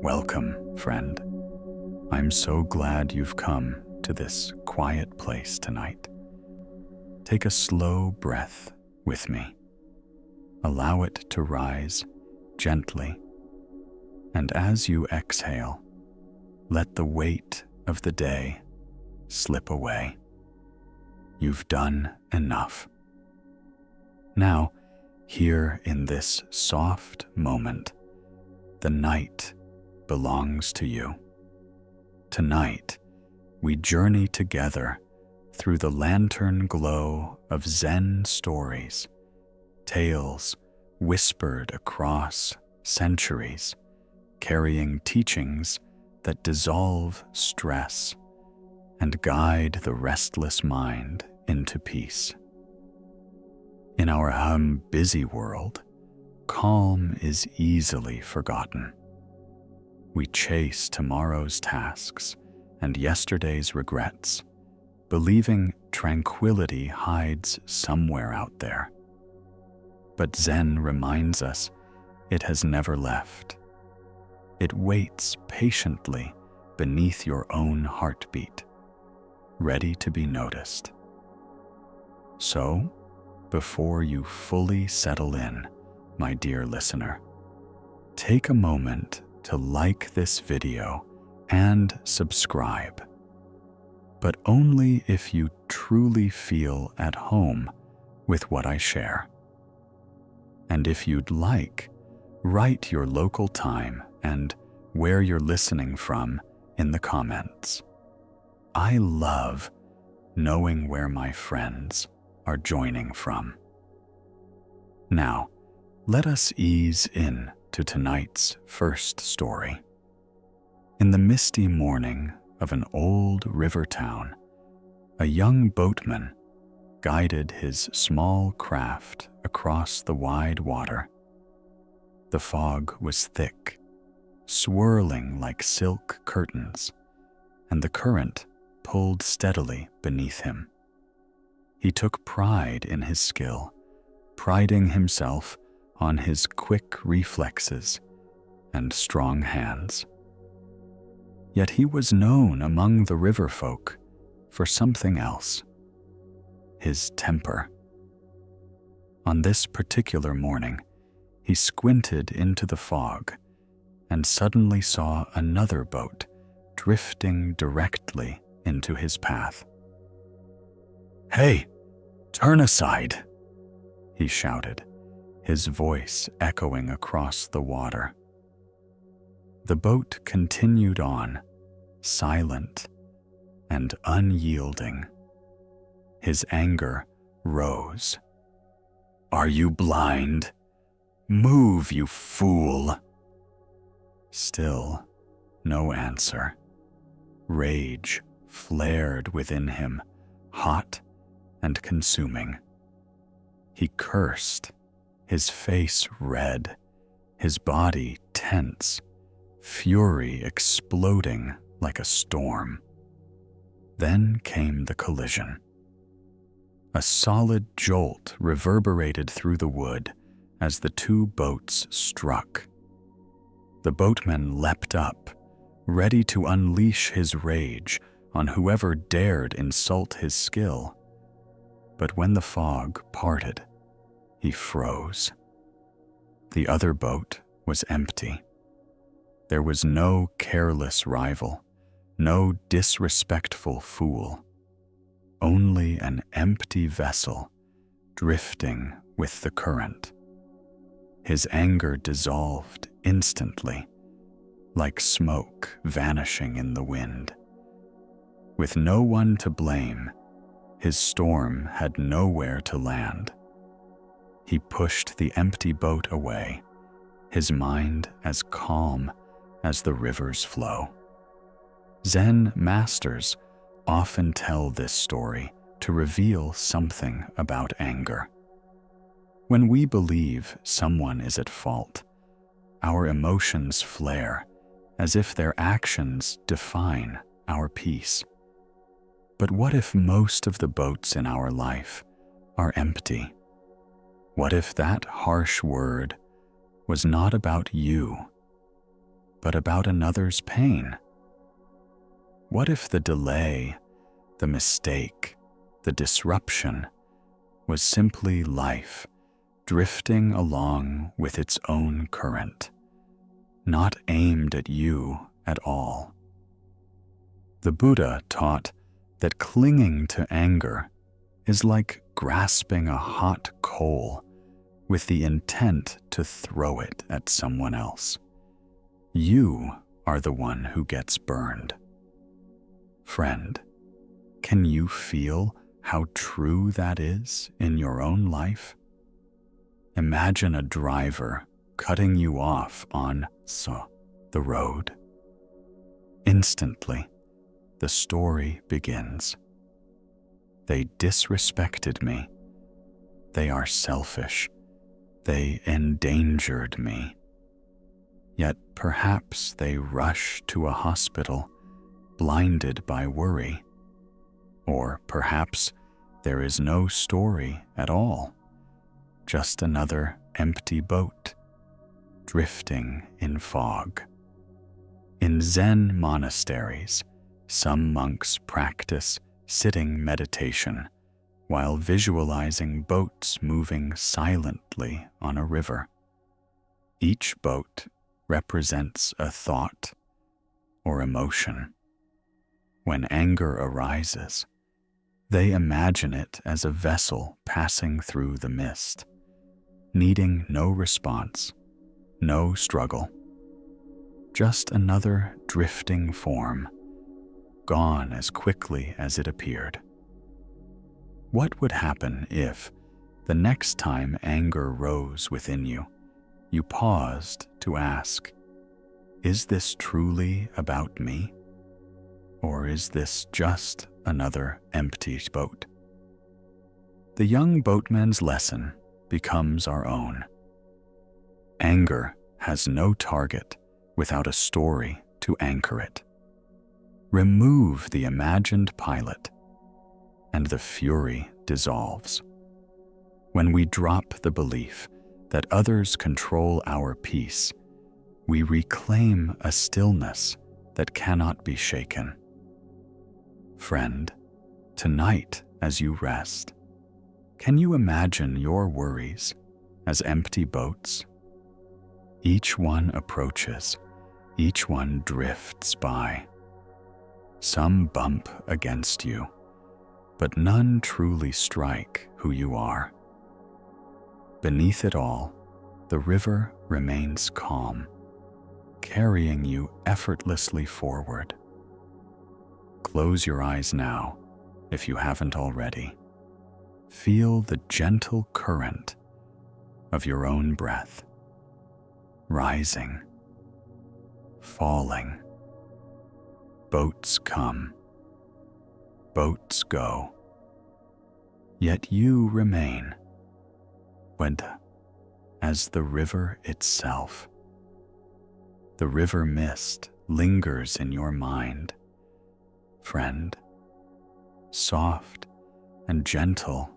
Welcome, friend. I'm so glad you've come to this quiet place tonight. Take a slow breath with me. Allow it to rise gently, and as you exhale, let the weight of the day slip away. You've done enough. Now, here in this soft moment, the night belongs to you. Tonight, we journey together through the lantern glow of Zen stories, tales whispered across centuries, carrying teachings that dissolve stress and guide the restless mind into peace. In our busy world, calm is easily forgotten. We chase tomorrow's tasks and yesterday's regrets, believing tranquility hides somewhere out there. But Zen reminds us it has never left. It waits patiently beneath your own heartbeat, ready to be noticed. So, before you fully settle in, my dear listener, take a moment to like this video and subscribe, but only if you truly feel at home with what I share. And if you'd like, write your local time and where you're listening from in the comments. I love knowing where my friends are joining from. Now, let us ease in to tonight's first story. In the misty morning of an old river town, a young boatman guided his small craft across the wide water. The fog was thick, swirling like silk curtains, and the current pulled steadily beneath him. He took pride in his skill, priding himself on his quick reflexes and strong hands. Yet he was known among the river folk for something else: his temper. On this particular morning, he squinted into the fog and suddenly saw another boat drifting directly into his path. "Hey, turn aside!" he shouted, his voice echoing across the water. The boat continued on, silent and unyielding. His anger rose. "Are you blind? Move, you fool!" Still, no answer. Rage flared within him, hot and consuming. He cursed, his face red, his body tense, fury exploding like a storm. Then came the collision. A solid jolt reverberated through the wood as the two boats struck. The boatman leapt up, ready to unleash his rage on whoever dared insult his skill. But when the fog parted, he froze. The other boat was empty. There was no careless rival, no disrespectful fool, only an empty vessel drifting with the current. His anger dissolved instantly, like smoke vanishing in the wind. With no one to blame, his storm had nowhere to land. He pushed the empty boat away, his mind as calm as the river's flow. Zen masters often tell this story to reveal something about anger. When we believe someone is at fault, our emotions flare as if their actions define our peace. But what if most of the boats in our life are empty? What if that harsh word was not about you, but about another's pain? What if the delay, the mistake, the disruption was simply life drifting along with its own current, not aimed at you at all? The Buddha taught that clinging to anger is like grasping a hot coal with the intent to throw it at someone else. You are the one who gets burned. Friend, can you feel how true that is in your own life? Imagine a driver cutting you off on the road. Instantly, the story begins. They disrespected me. They are selfish. They endangered me. Yet perhaps they rush to a hospital, blinded by worry. Or perhaps there is no story at all, just another empty boat, drifting in fog. In Zen monasteries, some monks practice sitting meditation while visualizing boats moving silently on a river. Each boat represents a thought or emotion. When anger arises, they imagine it as a vessel passing through the mist, needing no response, no struggle, just another drifting form, gone as quickly as it appeared. What would happen if, the next time anger rose within you, you paused to ask, is this truly about me? Or is this just another empty boat? The young boatman's lesson becomes our own. Anger has no target without a story to anchor it. Remove the imagined pilot, and the fury dissolves. When we drop the belief that others control our peace, we reclaim a stillness that cannot be shaken. Friend, tonight as you rest, can you imagine your worries as empty boats? Each one approaches, each one drifts by. Some bump against you, but none truly strike who you are. Beneath it all, the river remains calm, carrying you effortlessly forward. Close your eyes now, if you haven't already. Feel the gentle current of your own breath, rising, falling. Boats come, boats go, yet you remain, went as the river itself. The river mist lingers in your mind, friend, soft and gentle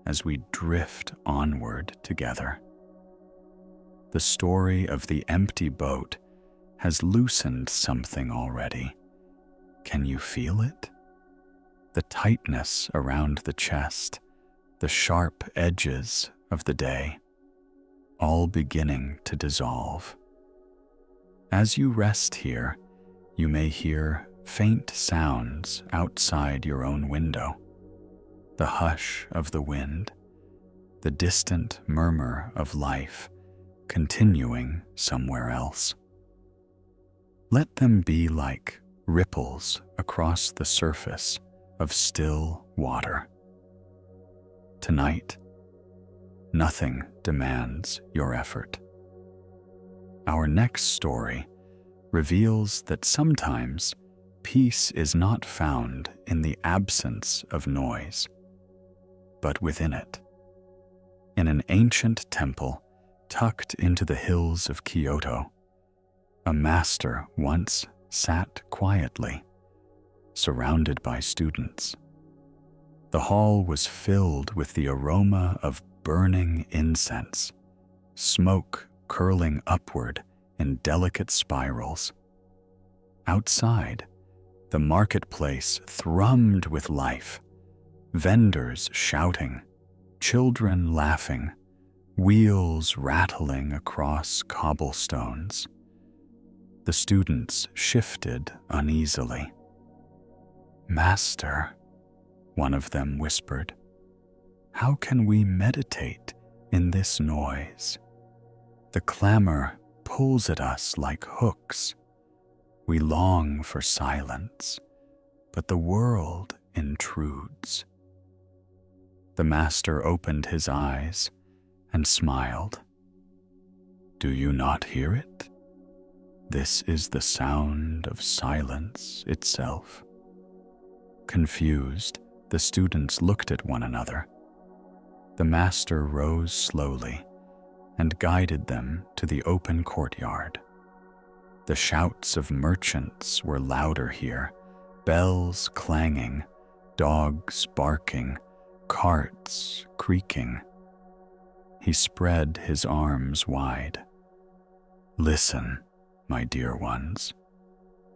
as we drift onward together. The story of the empty boat has loosened something already. Can you feel it? The tightness around the chest, the sharp edges of the day, all beginning to dissolve. As you rest here, you may hear faint sounds outside your own window, the hush of the wind, the distant murmur of life continuing somewhere else. Let them be like ripples across the surface of still water. Tonight, nothing demands your effort. Our next story reveals that sometimes peace is not found in the absence of noise, but within it. In an ancient temple tucked into the hills of Kyoto, a master once sat quietly, surrounded by students. The hall was filled with the aroma of burning incense, smoke curling upward in delicate spirals. Outside, the marketplace thrummed with life, vendors shouting, children laughing, wheels rattling across cobblestones. The students shifted uneasily. "Master," one of them whispered, "how can we meditate in this noise? The clamor pulls at us like hooks. We long for silence, but the world intrudes." The master opened his eyes and smiled. "Do you not hear it? This is the sound of silence itself." Confused, the students looked at one another. The master rose slowly and guided them to the open courtyard. The shouts of merchants were louder here, bells clanging, dogs barking, carts creaking. He spread his arms wide. "Listen, my dear ones.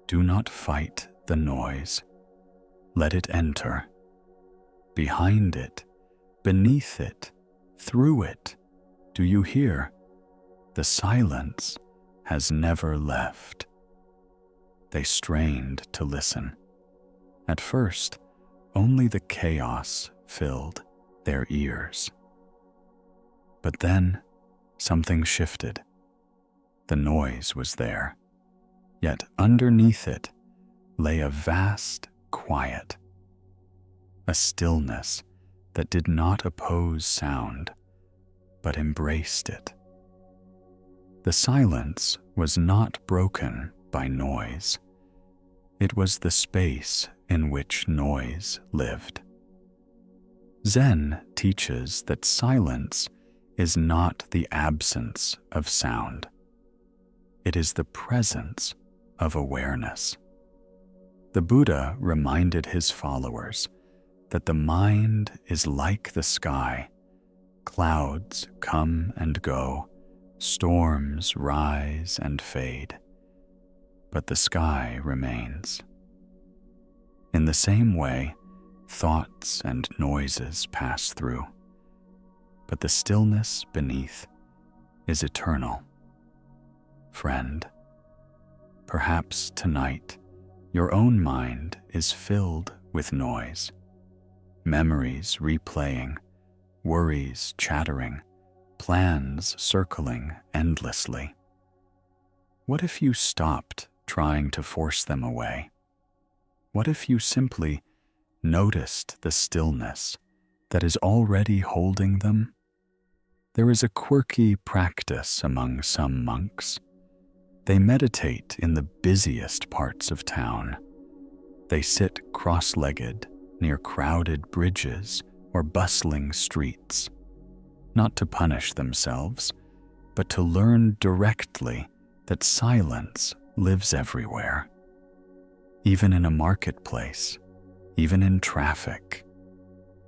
Do not fight the noise. Let it enter. Behind it, beneath it, through it, do you hear? The silence has never left." They strained to listen. At first, only the chaos filled their ears. But then, something shifted. The noise was there, yet underneath it lay a vast quiet, a stillness that did not oppose sound, but embraced it. The silence was not broken by noise. It was the space in which noise lived. Zen teaches that silence is not the absence of sound. It is the presence of awareness. The Buddha reminded his followers that the mind is like the sky. Clouds come and go, storms rise and fade, but the sky remains. In the same way, thoughts and noises pass through, but the stillness beneath is eternal. Friend, perhaps tonight your own mind is filled with noise, memories replaying, worries chattering, plans circling endlessly. What if you stopped trying to force them away? What if you simply noticed the stillness that is already holding them? There is a quirky practice among some monks. They meditate in the busiest parts of town. They sit cross-legged near crowded bridges or bustling streets, not to punish themselves, but to learn directly that silence lives everywhere, even in a marketplace, even in traffic,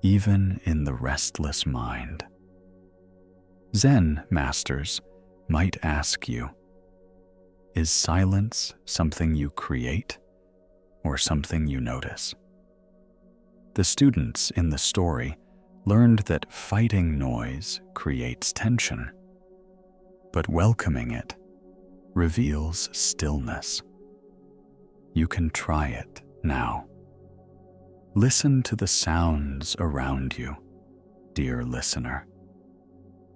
even in the restless mind. Zen masters might ask you, is silence something you create or something you notice? The students in the story learned that fighting noise creates tension, but welcoming it reveals stillness. You can try it now. Listen to the sounds around you, dear listener.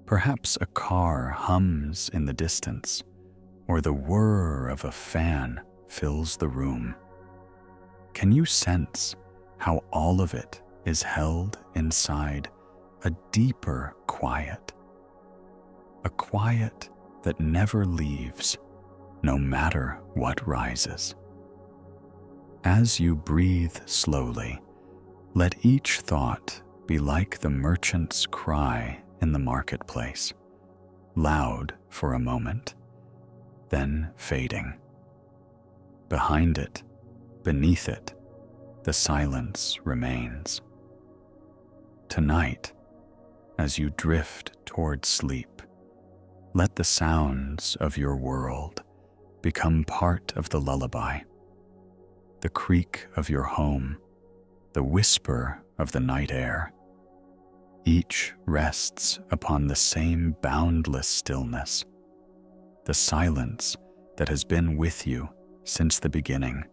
Perhaps a car hums in the distance, or the whir of a fan fills the room. Can you sense how all of it is held inside a deeper quiet? A quiet that never leaves, no matter what rises. As you breathe slowly, let each thought be like the merchant's cry in the marketplace, loud for a moment, then fading. Behind it, beneath it, the silence remains. Tonight, as you drift toward sleep, let the sounds of your world become part of the lullaby. The creak of your home, the whisper of the night air, each rests upon the same boundless stillness, the silence that has been with you since the beginning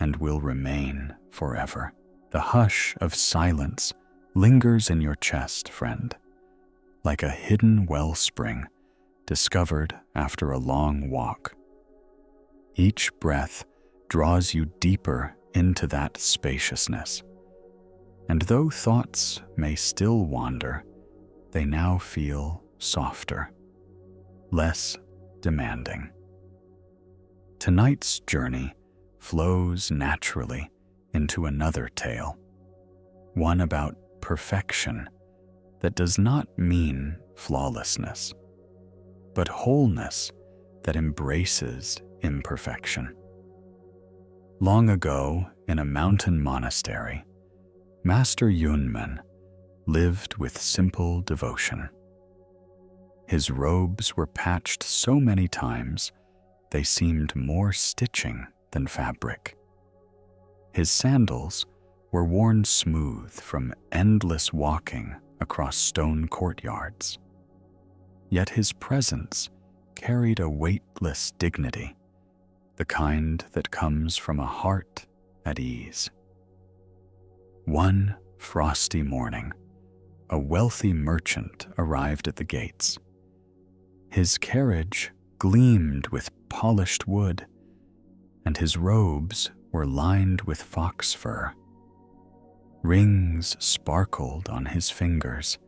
and will remain forever. The hush of silence lingers in your chest, friend, like a hidden wellspring discovered after a long walk. Each breath draws you deeper into that spaciousness, and though thoughts may still wander, they now feel softer, less demanding. Tonight's journey flows naturally into another tale, one about perfection that does not mean flawlessness, but wholeness that embraces imperfection. Long ago, in a mountain monastery, Master Yunmen lived with simple devotion. His robes were patched so many times they seemed more stitching than fabric. His sandals were worn smooth from endless walking across stone courtyards. Yet his presence carried a weightless dignity, the kind that comes from a heart at ease. One frosty morning, a wealthy merchant arrived at the gates. His carriage gleamed with polished wood, and his robes were lined with fox fur. Rings sparkled on his fingers,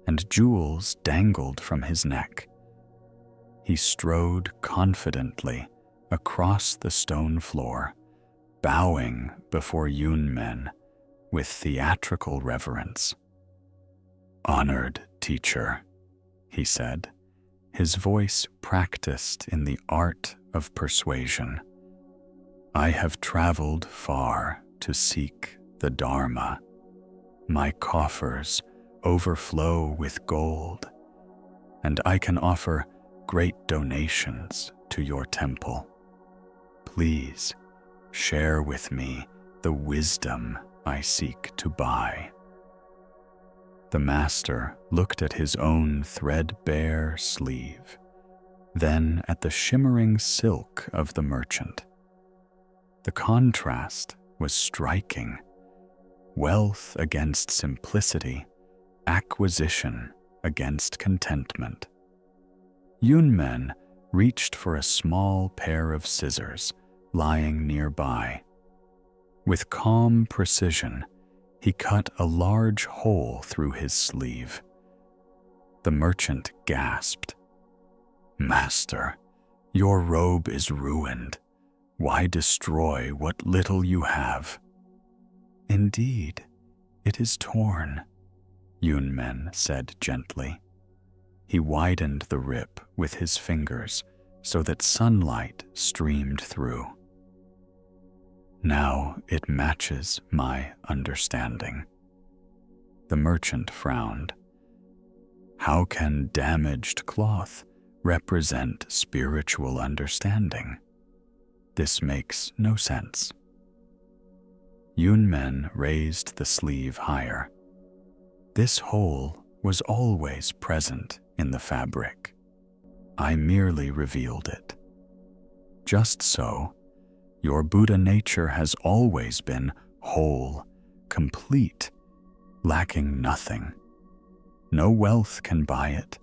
and jewels dangled from his neck. He strode confidently across the stone floor, bowing before Yunmen with theatrical reverence. "Honored teacher," he said, his voice practiced in the art of persuasion. "I have traveled far to seek the Dharma. My coffers overflow with gold, and I can offer great donations to your temple. Please share with me the wisdom I seek to buy." The master looked at his own threadbare sleeve, then at the shimmering silk of the merchant. The contrast was striking. Wealth against simplicity, acquisition against contentment. Yunmen reached for a small pair of scissors lying nearby. With calm precision, he cut a large hole through his sleeve. The merchant gasped. "Master, your robe is ruined. Why destroy what little you have?" "Indeed, it is torn," Yunmen said gently. He widened the rip with his fingers so that sunlight streamed through. "Now it matches my understanding." The merchant frowned. "How can damaged cloth represent spiritual understanding? This makes no sense." Yunmen raised the sleeve higher. "This hole was always present in the fabric. I merely revealed it. Just so, your Buddha nature has always been whole, complete, lacking nothing. No wealth can buy it,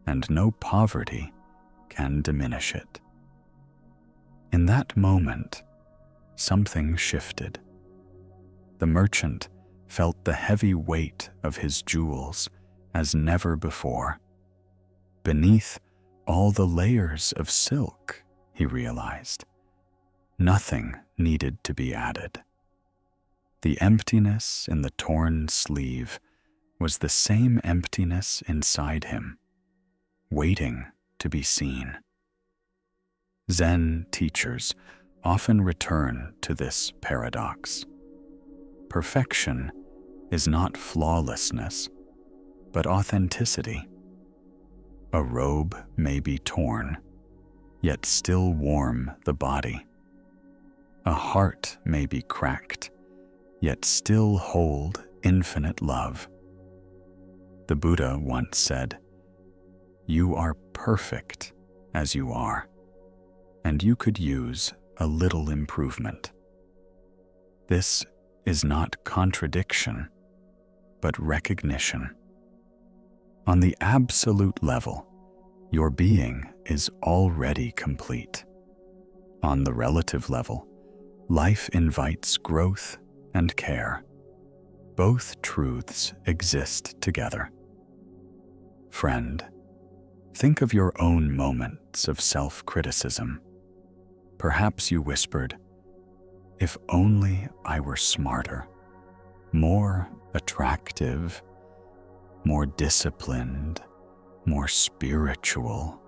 and no poverty can diminish it." In that moment, something shifted. The merchant felt the heavy weight of his jewels as never before. Beneath all the layers of silk, he realized, nothing needed to be added. The emptiness in the torn sleeve was the same emptiness inside him, waiting to be seen. Zen teachers often return to this paradox. Perfection is not flawlessness, but authenticity. A robe may be torn, yet still warm the body. A heart may be cracked, yet still hold infinite love. The Buddha once said, "You are perfect as you are, and you could use a little improvement." This is not contradiction, but recognition. On the absolute level, your being is already complete. On the relative level, life invites growth and care. Both truths exist together. Friend, think of your own moments of self-criticism. Perhaps you whispered, "If only I were smarter, more attractive, more disciplined, more spiritual."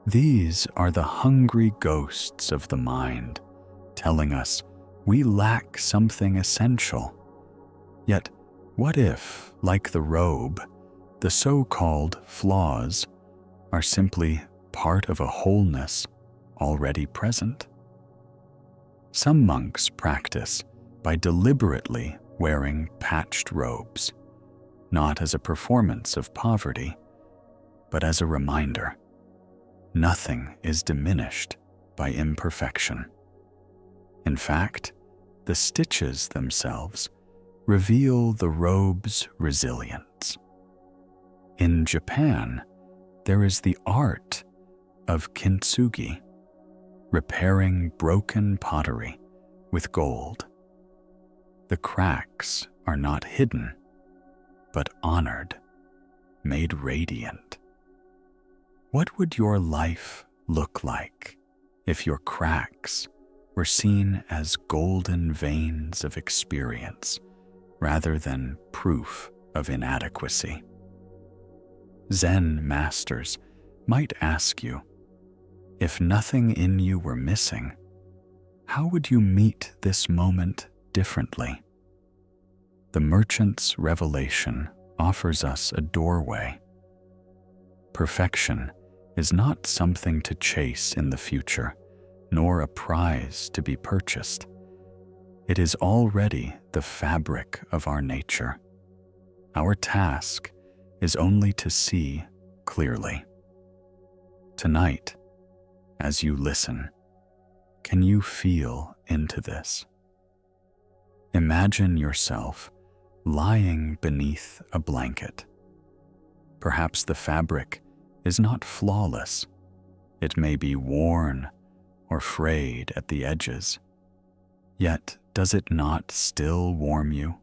These are the hungry ghosts of the mind, telling us we lack something essential. Yet, what if, like the robe, the so-called flaws are simply part of a wholeness already present? Some monks practice by deliberately wearing patched robes, not as a performance of poverty, but as a reminder. Nothing is diminished by imperfection. In fact, the stitches themselves reveal the robe's resilience. In Japan, there is the art of kintsugi, repairing broken pottery with gold. The cracks are not hidden, but honored, made radiant. What would your life look like if your cracks were seen as golden veins of experience rather than proof of inadequacy? Zen masters might ask you, if nothing in you were missing, how would you meet this moment differently? The merchant's revelation offers us a doorway. Perfection is not something to chase in the future, nor a prize to be purchased. It is already the fabric of our nature. Our task is only to see clearly. Tonight, as you listen, can you feel into this? Imagine yourself lying beneath a blanket. Perhaps the fabric is not flawless. It may be worn or frayed at the edges. Yet, does it not still warm you?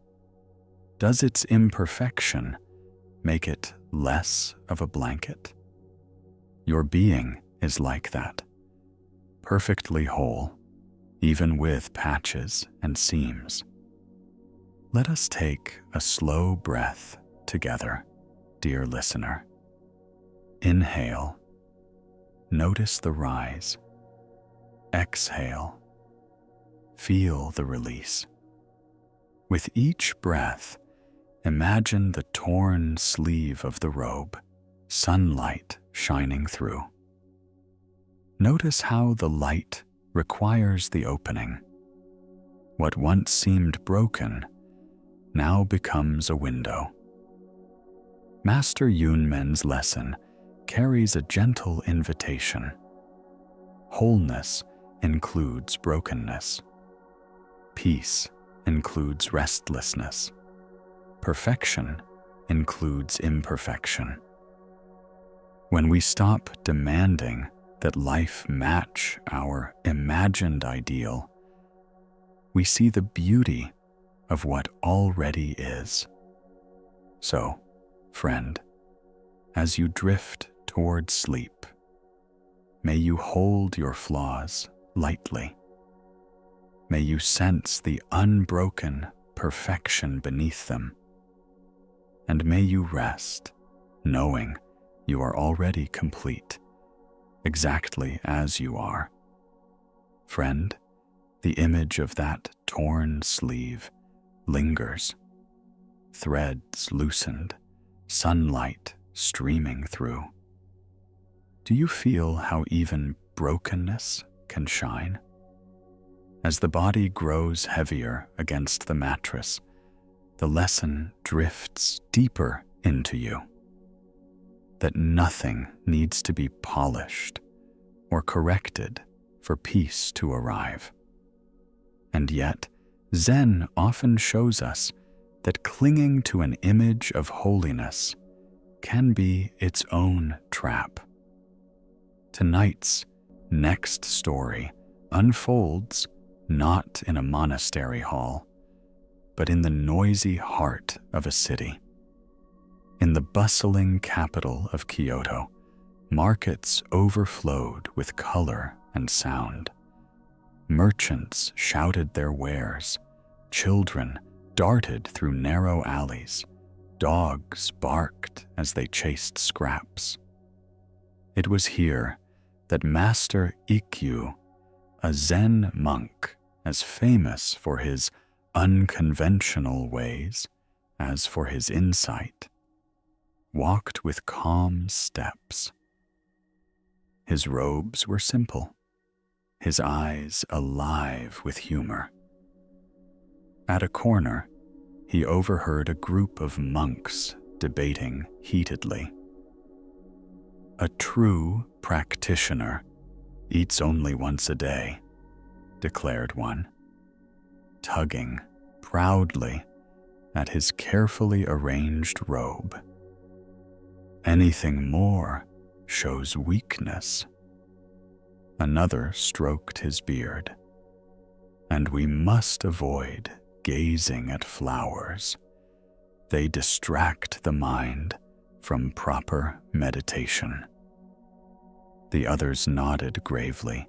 Does its imperfection make it less of a blanket? Your being is like that, perfectly whole, even with patches and seams. Let us take a slow breath together, dear listener. Inhale. Notice the rise. Exhale. Feel the release. With each breath, imagine the torn sleeve of the robe, sunlight shining through. Notice how the light requires the opening. What once seemed broken now becomes a window. Master Yunmen's lesson carries a gentle invitation. Wholeness includes brokenness. Peace includes restlessness. Perfection includes imperfection. When we stop demanding that life match our imagined ideal, we see the beauty of what already is. So, friend, as you drift toward sleep, may you hold your flaws lightly. May you sense the unbroken perfection beneath them. And may you rest, knowing you are already complete, exactly as you are. Friend, the image of that torn sleeve lingers, threads loosened, sunlight streaming through. Do you feel how even brokenness can shine? As the body grows heavier against the mattress, the lesson drifts deeper into you. That nothing needs to be polished or corrected for peace to arrive. And yet, Zen often shows us that clinging to an image of holiness can be its own trap. Tonight's next story unfolds not in a monastery hall, but in the noisy heart of a city. In the bustling capital of Kyoto, markets overflowed with color and sound. Merchants shouted their wares, children darted through narrow alleys, dogs barked as they chased scraps. It was here that Master Ikkyu, a Zen monk as famous for his unconventional ways as for his insight, walked with calm steps. His robes were simple, his eyes alive with humor. At a corner, he overheard a group of monks debating heatedly. "A true practitioner eats only once a day," declared one, tugging proudly at his carefully arranged robe. "Anything more shows weakness." Another stroked his beard. "And we must avoid gazing at flowers. They distract the mind from proper meditation." The others nodded gravely,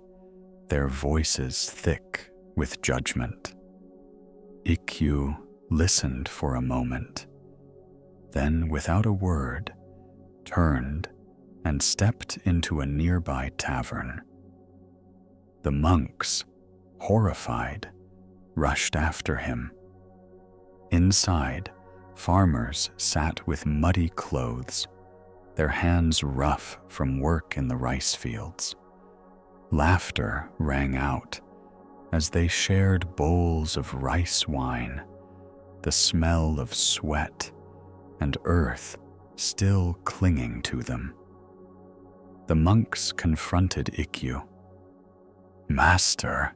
their voices thick with judgment. Ikkyu listened for a moment, then without a word, turned and stepped into a nearby tavern. The monks, horrified, rushed after him. Inside, farmers sat with muddy clothes, their hands rough from work in the rice fields. Laughter rang out as they shared bowls of rice wine, the smell of sweat and earth still clinging to them. The monks confronted Ikkyu. "Master,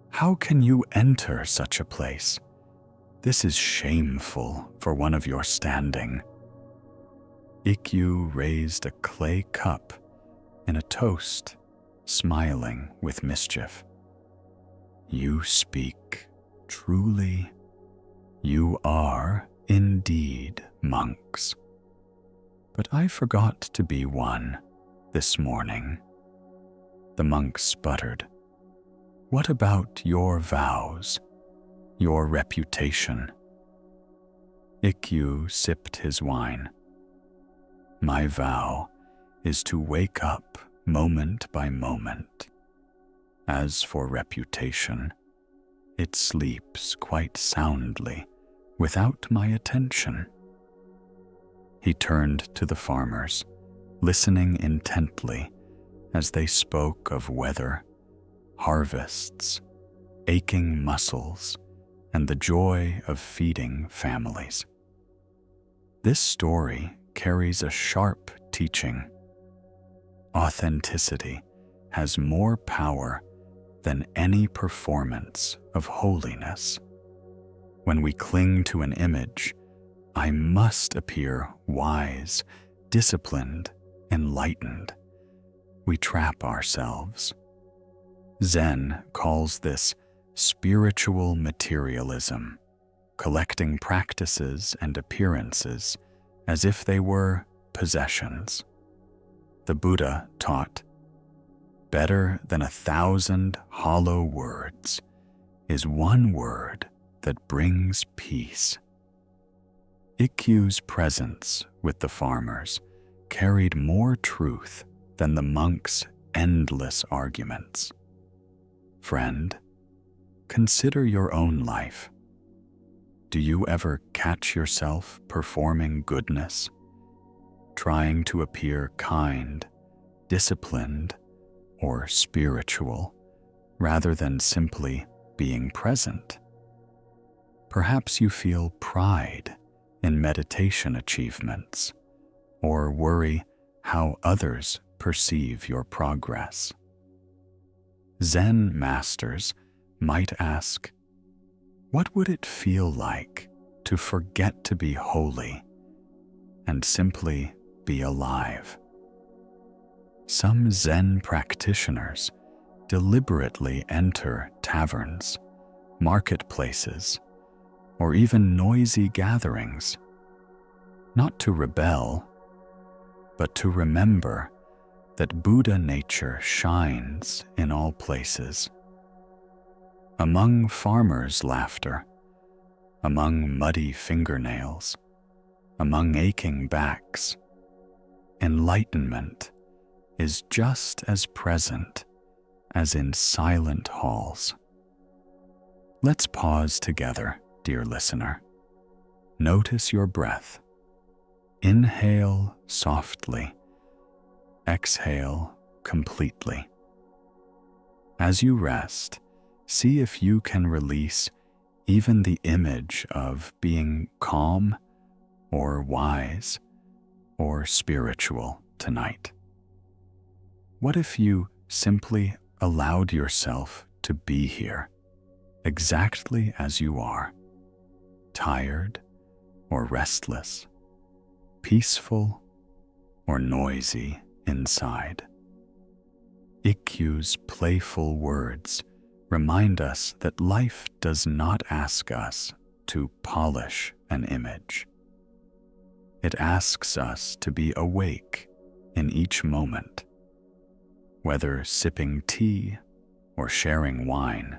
how can you enter such a place? This is shameful for one of your standing." Ikkyu raised a clay cup in a toast, smiling with mischief. "You speak truly. You are indeed monks. But I forgot to be one this morning." The monk sputtered. "What about your vows, your reputation?" Ikkyu sipped his wine. "My vow is to wake up moment by moment. As for reputation, it sleeps quite soundly without my attention." He turned to the farmers, listening intently as they spoke of weather, harvests, aching muscles, and the joy of feeding families. This story carries a sharp teaching. Authenticity has more power than any performance of holiness. When we cling to an image, "I must appear wise, disciplined, enlightened," we trap ourselves. Zen calls this spiritual materialism, collecting practices and appearances as if they were possessions. The Buddha taught, "Better than 1,000 hollow words is one word that brings peace." Ikkyu's presence with the farmers carried more truth than the monks' endless arguments. Friend, consider your own life. Do you ever catch yourself performing goodness, trying to appear kind, disciplined or spiritual, rather than simply being present. Perhaps you feel pride in meditation achievements, or worry how others perceive your progress. Zen masters might ask, what would it feel like to forget to be holy and simply be alive? Some Zen practitioners deliberately enter taverns, marketplaces, or even noisy gatherings, not to rebel, but to remember that Buddha nature shines in all places. Among farmers' laughter, among muddy fingernails, among aching backs, enlightenment is just as present as in silent halls. Let's pause together, dear listener. Notice your breath. Inhale softly. Exhale completely. As you rest, see if you can release even the image of being calm or wise or spiritual tonight. What if you simply allowed yourself to be here, exactly as you are, tired or restless, peaceful or noisy inside? Ikkyu's playful words remind us that life does not ask us to polish an image. It asks us to be awake in each moment, whether sipping tea or sharing wine,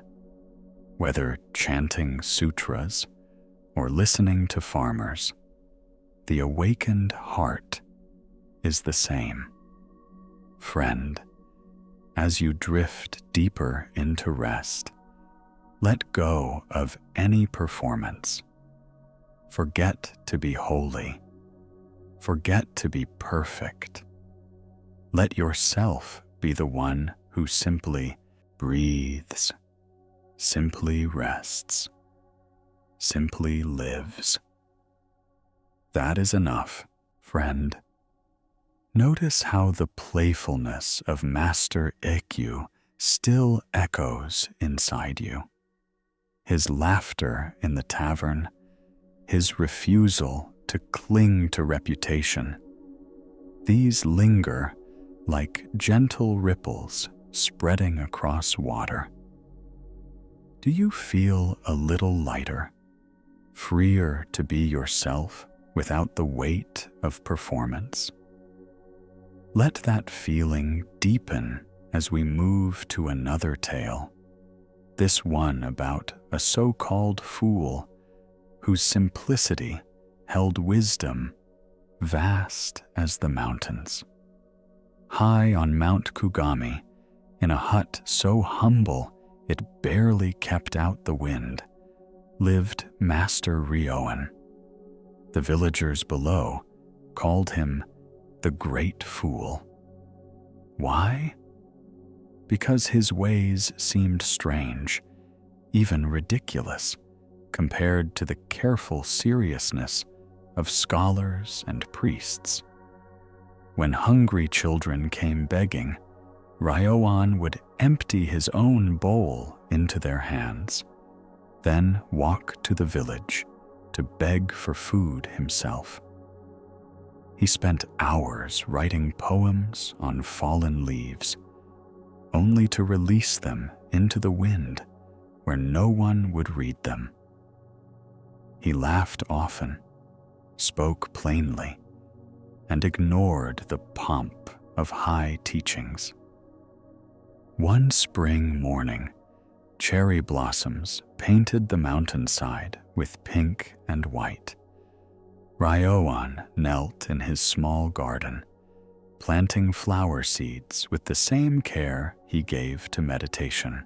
whether chanting sutras or listening to farmers. The awakened heart is the same. Friend, as you drift deeper into rest, let go of any performance. Forget to be holy. Forget to be perfect. Let yourself be the one who simply breathes, simply rests, simply lives. That is enough, friend. Notice how the playfulness of Master Ikkyu still echoes inside you. His laughter in the tavern, his refusal to cling to reputation, these linger like gentle ripples spreading across water. Do you feel a little lighter, freer to be yourself without the weight of performance? Let that feeling deepen as we move to another tale, this one about a so-called fool whose simplicity held wisdom vast as the mountains. High on Mount Kugami, in a hut so humble it barely kept out the wind, lived Master Ryoan. The villagers below called him the Great Fool. Why? Because his ways seemed strange, even ridiculous, compared to the careful seriousness of scholars and priests. When hungry children came begging, Ryoan would empty his own bowl into their hands, then walk to the village to beg for food himself. He spent hours writing poems on fallen leaves, only to release them into the wind where no one would read them. He laughed often, spoke plainly, and ignored the pomp of high teachings. One spring morning, cherry blossoms painted the mountainside with pink and white. Ryoan knelt in his small garden, planting flower seeds with the same care he gave to meditation.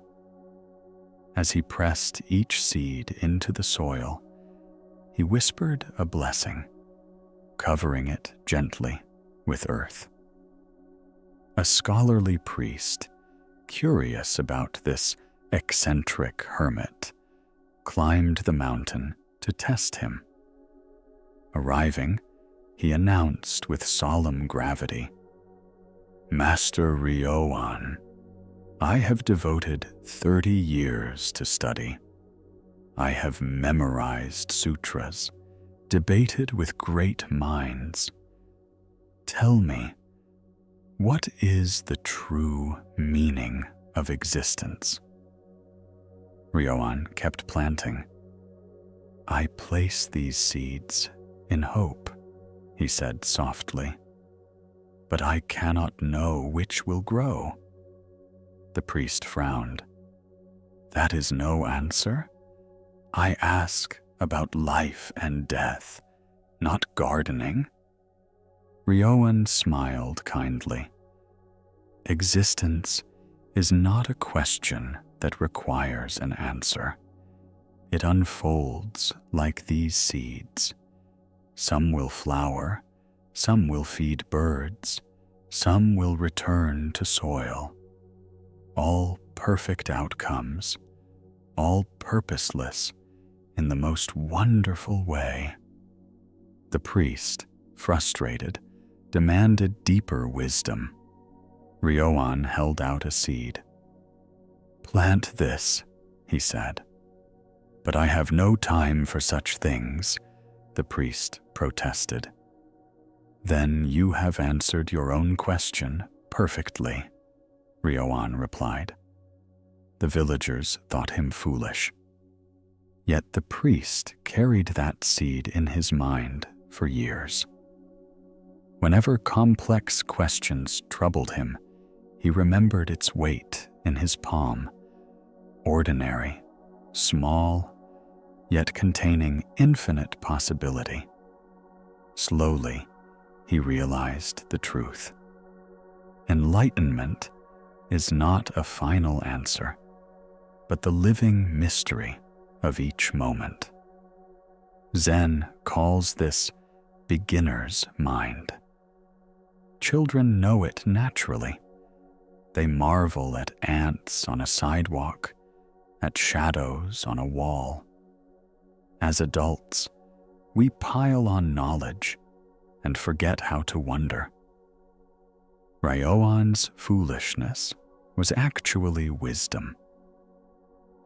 As he pressed each seed into the soil, he whispered a blessing, covering it gently with earth. A scholarly priest, curious about this eccentric hermit, climbed the mountain to test him. Arriving, he announced with solemn gravity, "Master Ryoan, I have devoted 30 years to study. I have memorized sutras, debated with great minds. Tell me, what is the true meaning of existence?" Ryoan kept planting. "I place these seeds in hope," he said softly, "but I cannot know which will grow." The priest frowned. "That is no answer? I ask about life and death, not gardening." Ryoan smiled kindly. "Existence is not a question that requires an answer. It unfolds like these seeds. Some will flower, some will feed birds, some will return to soil. All perfect outcomes, all purposeless in the most wonderful way." The priest, frustrated, demanded deeper wisdom. Ryoan held out a seed. "Plant this," he said. "But I have no time for such things," the priest protested. "Then you have answered your own question perfectly," Ryoan replied. The villagers thought him foolish. Yet the priest carried that seed in his mind for years. Whenever complex questions troubled him, he remembered its weight in his palm, ordinary, small, yet containing infinite possibility. Slowly, he realized the truth. Enlightenment is not a final answer, but the living mystery of each moment. Zen calls this beginner's mind. Children know it naturally. They marvel at ants on a sidewalk, at shadows on a wall. As adults, we pile on knowledge and forget how to wonder. Ryoan's foolishness was actually wisdom.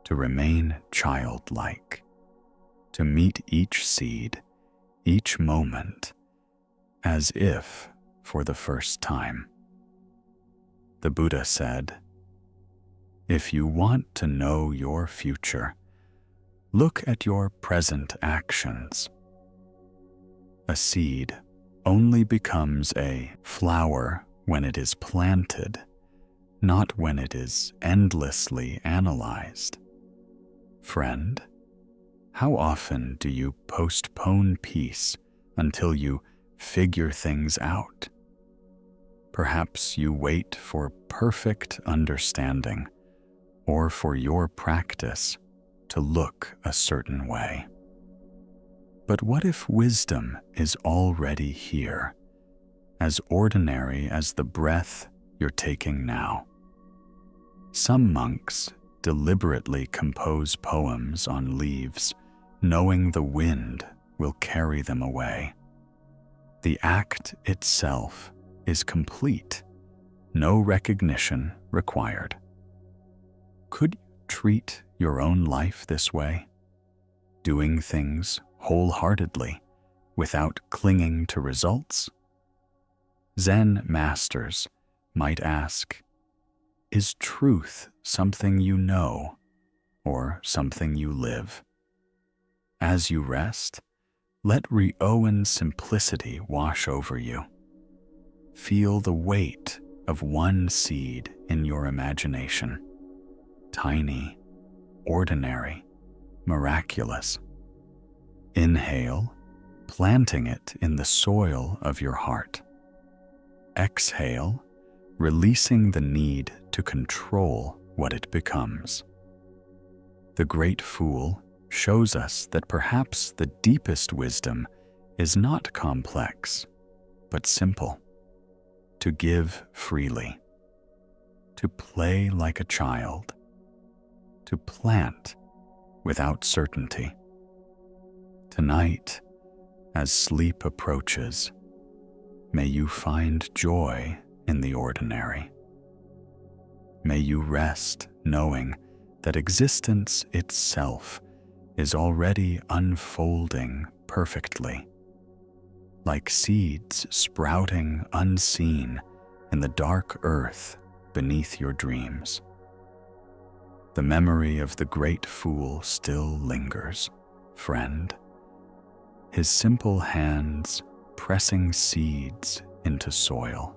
To remain childlike, to meet each seed, each moment, as if for the first time. The Buddha said, "If you want to know your future, look at your present actions." A seed only becomes a flower when it is planted, not when it is endlessly analyzed. Friend, how often do you postpone peace until you figure things out? Perhaps you wait for perfect understanding or for your practice to look a certain way. But what if wisdom is already here, as ordinary as the breath you're taking now? Some monks deliberately compose poems on leaves, knowing the wind will carry them away. The act itself is complete, no recognition required. Could you treat your own life this way, doing things wholeheartedly without clinging to results? Zen masters might ask, is truth something you know or something you live? As you rest, let Ryoan's simplicity wash over you. Feel the weight of one seed in your imagination. Tiny, ordinary, miraculous. Inhale, planting it in the soil of your heart. Exhale, releasing the need to control what it becomes. The Great Fool shows us that perhaps the deepest wisdom is not complex, but simple. to give freely, to play like a child, to plant without certainty. Tonight, as sleep approaches, may you find joy in the ordinary. May you rest knowing that existence itself is already unfolding perfectly, like seeds sprouting unseen in the dark earth beneath your dreams. The memory of the great fool still lingers, friend, his simple hands pressing seeds into soil,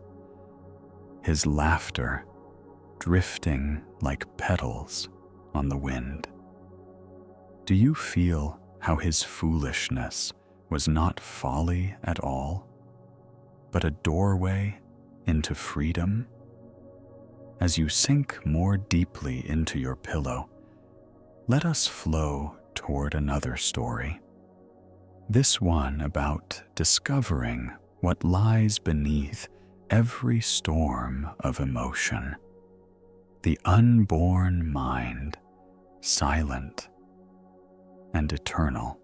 his laughter drifting like petals on the wind. Do you feel how his foolishness was not folly at all, but a doorway into freedom? As you sink more deeply into your pillow, let us flow toward another story. This one about discovering what lies beneath every storm of emotion. The unborn mind, silent and eternal.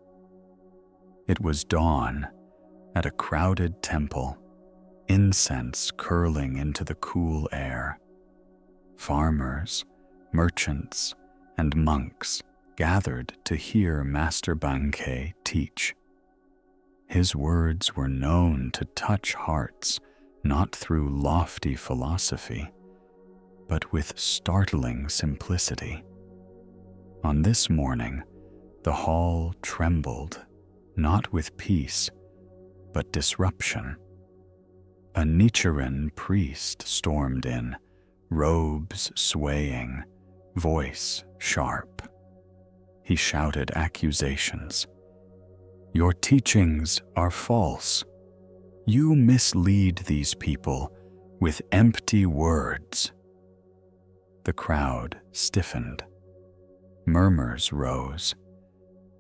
It was dawn at a crowded temple, incense curling into the cool air. Farmers, merchants, and monks gathered to hear Master Bankei teach. His words were known to touch hearts not through lofty philosophy, but with startling simplicity. On this morning, the hall trembled, not with peace, but disruption. A Nichiren priest stormed in, robes swaying, voice sharp. He shouted accusations. "Your teachings are false. You mislead these people with empty words." The crowd stiffened. Murmurs rose.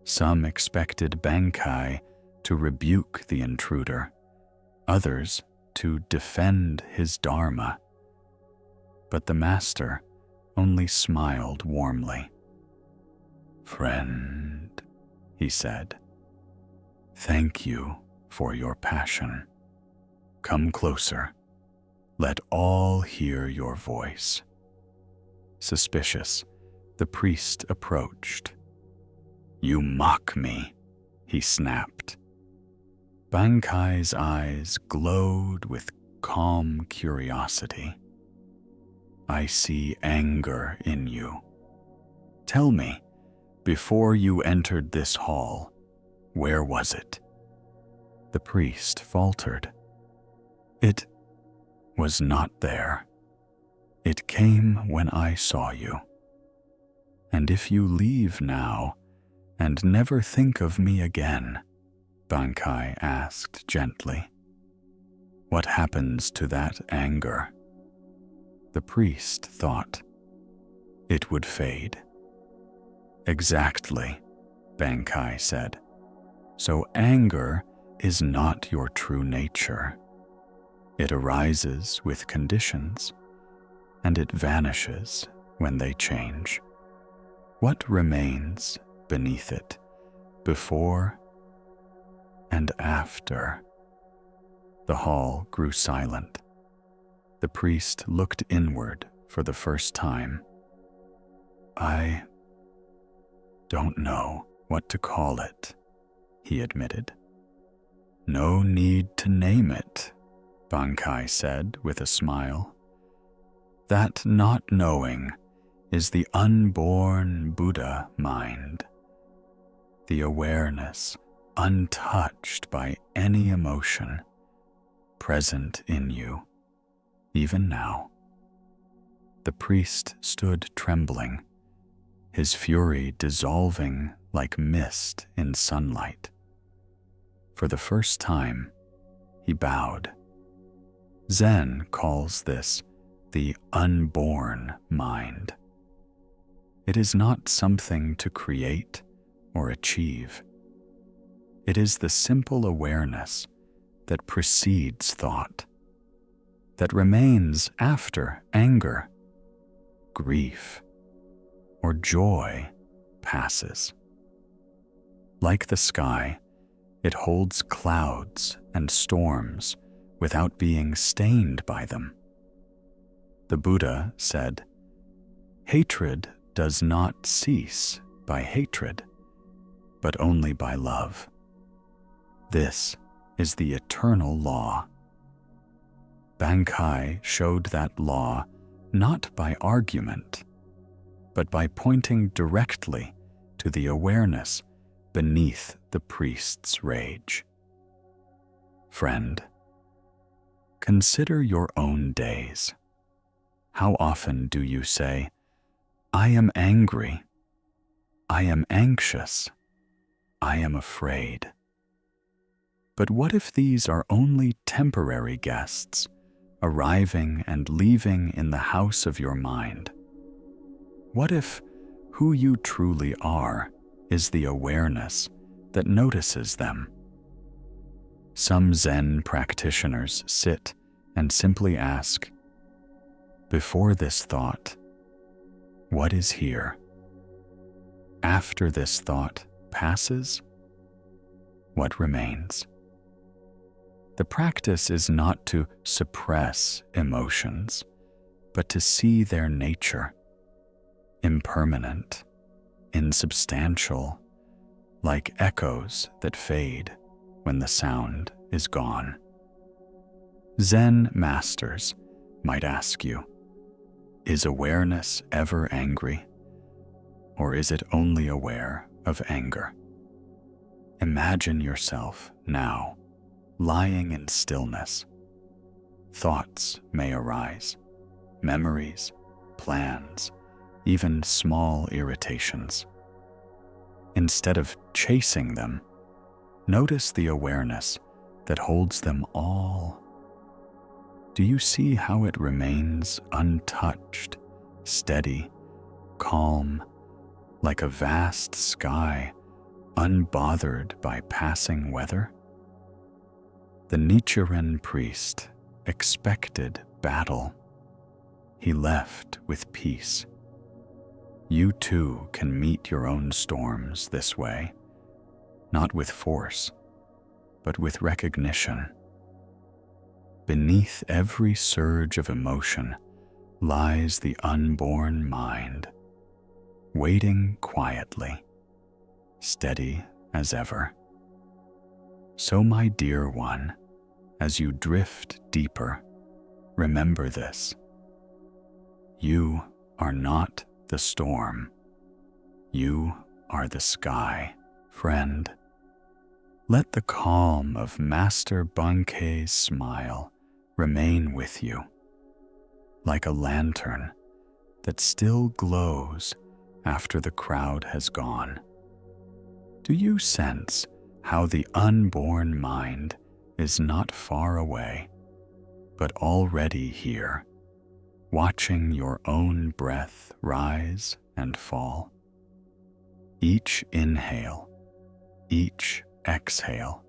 Some expected Bankei to rebuke the intruder, others to defend his dharma. But the master only smiled warmly. "Friend," he said, "thank you for your passion. Come closer. Let all hear your voice." Suspicious, the priest approached. "You mock me," he snapped. Bankei's eyes glowed with calm curiosity. "I see anger in you. Tell me, before you entered this hall, where was it?" The priest faltered. "It was not there. It came when I saw you. And if you leave now and never think of me again," Bankei asked gently, "what happens to that anger?" The priest thought. "It would fade." "Exactly," Bankei said. "So anger is not your true nature. It arises with conditions, and it vanishes when they change. What remains beneath it, before and after?" The hall grew silent. The priest looked inward for the first time. "I don't know what to call it," he admitted. "No need to name it," Bankei said with a smile. "That not knowing is the unborn Buddha mind, the awareness untouched by any emotion, present in you, even now." The priest stood trembling, his fury dissolving like mist in sunlight. For the first time, he bowed. Zen calls this the unborn mind. It is not something to create or achieve. It is the simple awareness that precedes thought, that remains after anger, grief, or joy passes. Like the sky, it holds clouds and storms without being stained by them. The Buddha said, "Hatred does not cease by hatred, but only by love. This is the eternal law." Bankai showed that law not by argument, but by pointing directly to the awareness beneath the priest's rage. Friend, consider your own days. How often do you say, "I am angry, I am anxious, I am afraid"? But what if these are only temporary guests, arriving and leaving in the house of your mind? What if who you truly are is the awareness that notices them? Some Zen practitioners sit and simply ask, "Before this thought, what is here? After this thought passes, what remains?" The practice is not to suppress emotions, but to see their nature, impermanent, insubstantial, like echoes that fade when the sound is gone. Zen masters might ask you, is awareness ever angry, or is it only aware of anger? Imagine yourself now lying in stillness. Thoughts may arise, memories, plans, even small irritations. Instead of chasing them, notice the awareness that holds them all. Do you see how it remains untouched, steady, calm, like a vast sky, unbothered by passing weather? The Nichiren priest expected battle. He left with peace. You too can meet your own storms this way, not with force, but with recognition. Beneath every surge of emotion lies the unborn mind, waiting quietly, steady as ever. So, my dear one, as you drift deeper, remember this. You are not the storm. You are the sky, friend. Let the calm of Master Bankei's smile remain with you, like a lantern that still glows after the crowd has gone. Do you sense how the unborn mind is not far away, but already here, watching your own breath rise and fall? Each inhale, each exhale,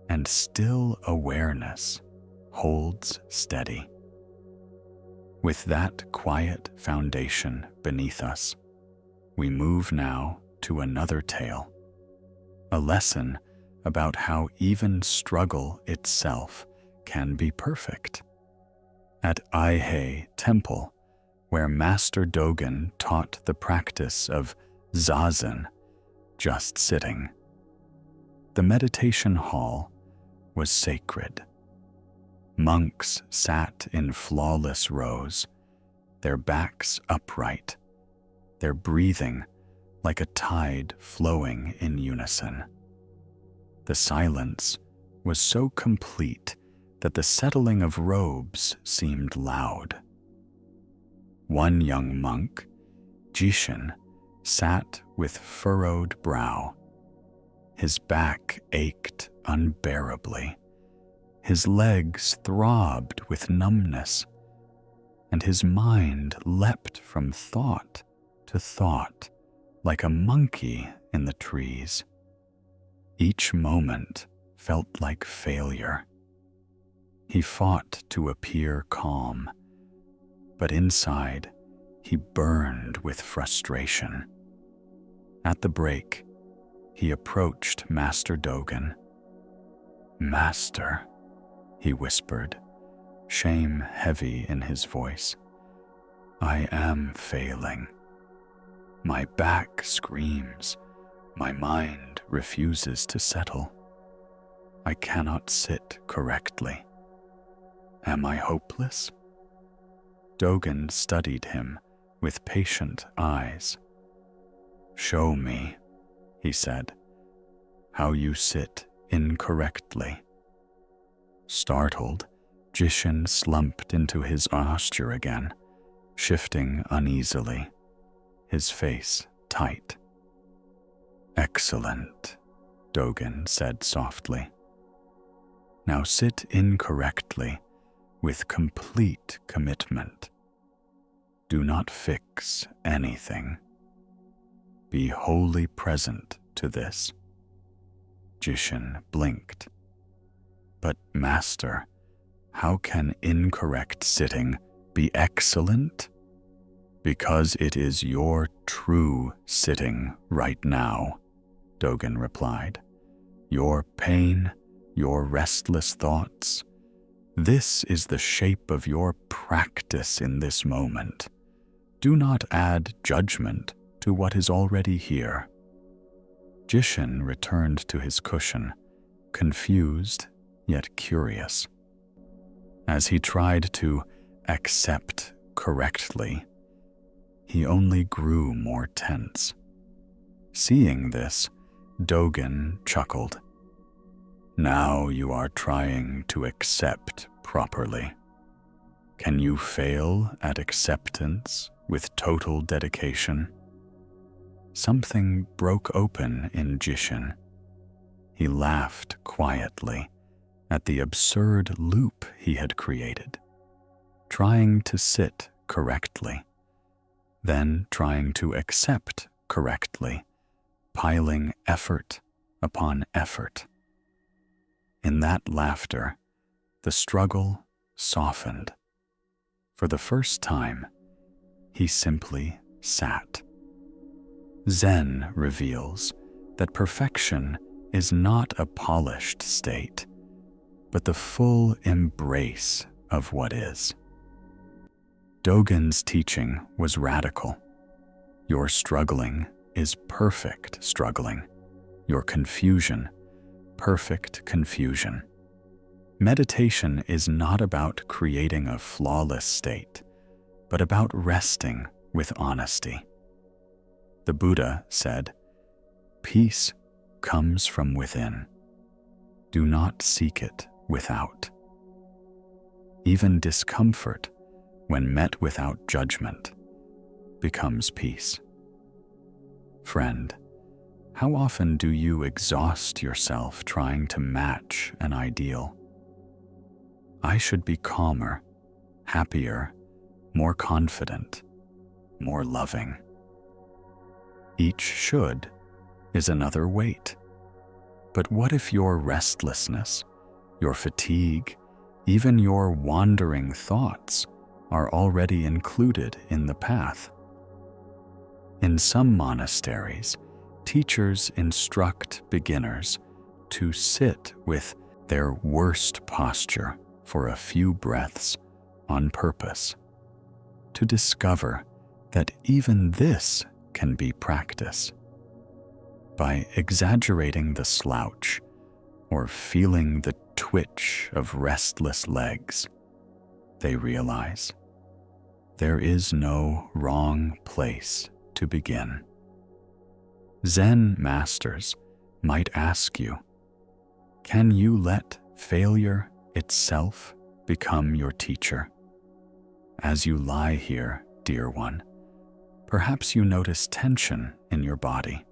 and still awareness holds steady. With that quiet foundation beneath us, we move now to another tale, a lesson about how even struggle itself can be perfect. At Aihei Temple, where Master Dogen taught the practice of zazen, just sitting, the meditation hall was sacred. Monks sat in flawless rows, their backs upright, their breathing like a tide flowing in unison. The silence was so complete that the settling of robes seemed loud. One young monk, Jishin, sat with furrowed brow. His back ached unbearably. His legs throbbed with numbness, and his mind leapt from thought to thought like a monkey in the trees. Each moment felt like failure. He fought to appear calm, but inside he burned with frustration. At the break, he approached Master Dogen. "Master," he whispered, shame heavy in his voice, "I am failing. My back screams, my mind refuses to settle. I cannot sit correctly. Am I hopeless?" Dogen studied him with patient eyes. "Show me," he said, "how you sit incorrectly." Startled, Jishin slumped into his posture again, shifting uneasily, his face tight. "Excellent," Dogen said softly. "Now sit incorrectly with complete commitment. Do not fix anything. Be wholly present to this." Jishin blinked. "But Master, how can incorrect sitting be excellent?" "Because it is your true sitting right now," Dogen replied. "Your pain, your restless thoughts. This is the shape of your practice in this moment. Do not add judgment to what is already here." Jishin returned to his cushion, confused yet curious. As he tried to accept correctly, he only grew more tense. Seeing this, Dogen chuckled. "Now you are trying to accept properly. Can you fail at acceptance with total dedication?" Something broke open in Jishin. He laughed quietly at the absurd loop he had created, trying to sit correctly, then trying to accept correctly, piling effort upon effort. In that laughter, the struggle softened. For the first time, he simply sat. Zen reveals that perfection is not a polished state, but the full embrace of what is. Dogen's teaching was radical. Your struggling is perfect struggling. Your confusion, perfect confusion. Meditation is not about creating a flawless state, but about resting with honesty. The Buddha said, "Peace comes from within. Do not seek it without." Even discomfort, when met without judgment, becomes peace. Friend, how often do you exhaust yourself trying to match an ideal? I should be calmer, happier, more confident, more loving. Each should is another weight. But what if your restlessness, your fatigue, even your wandering thoughts are already included in the path? In some monasteries, teachers instruct beginners to sit with their worst posture for a few breaths on purpose, to discover that even this can be practice. By exaggerating the slouch or feeling the twitch of restless legs, they realize there is no wrong place to begin. Zen masters might ask you, can you let failure itself become your teacher? As you lie here, dear one, perhaps you notice tension in your body.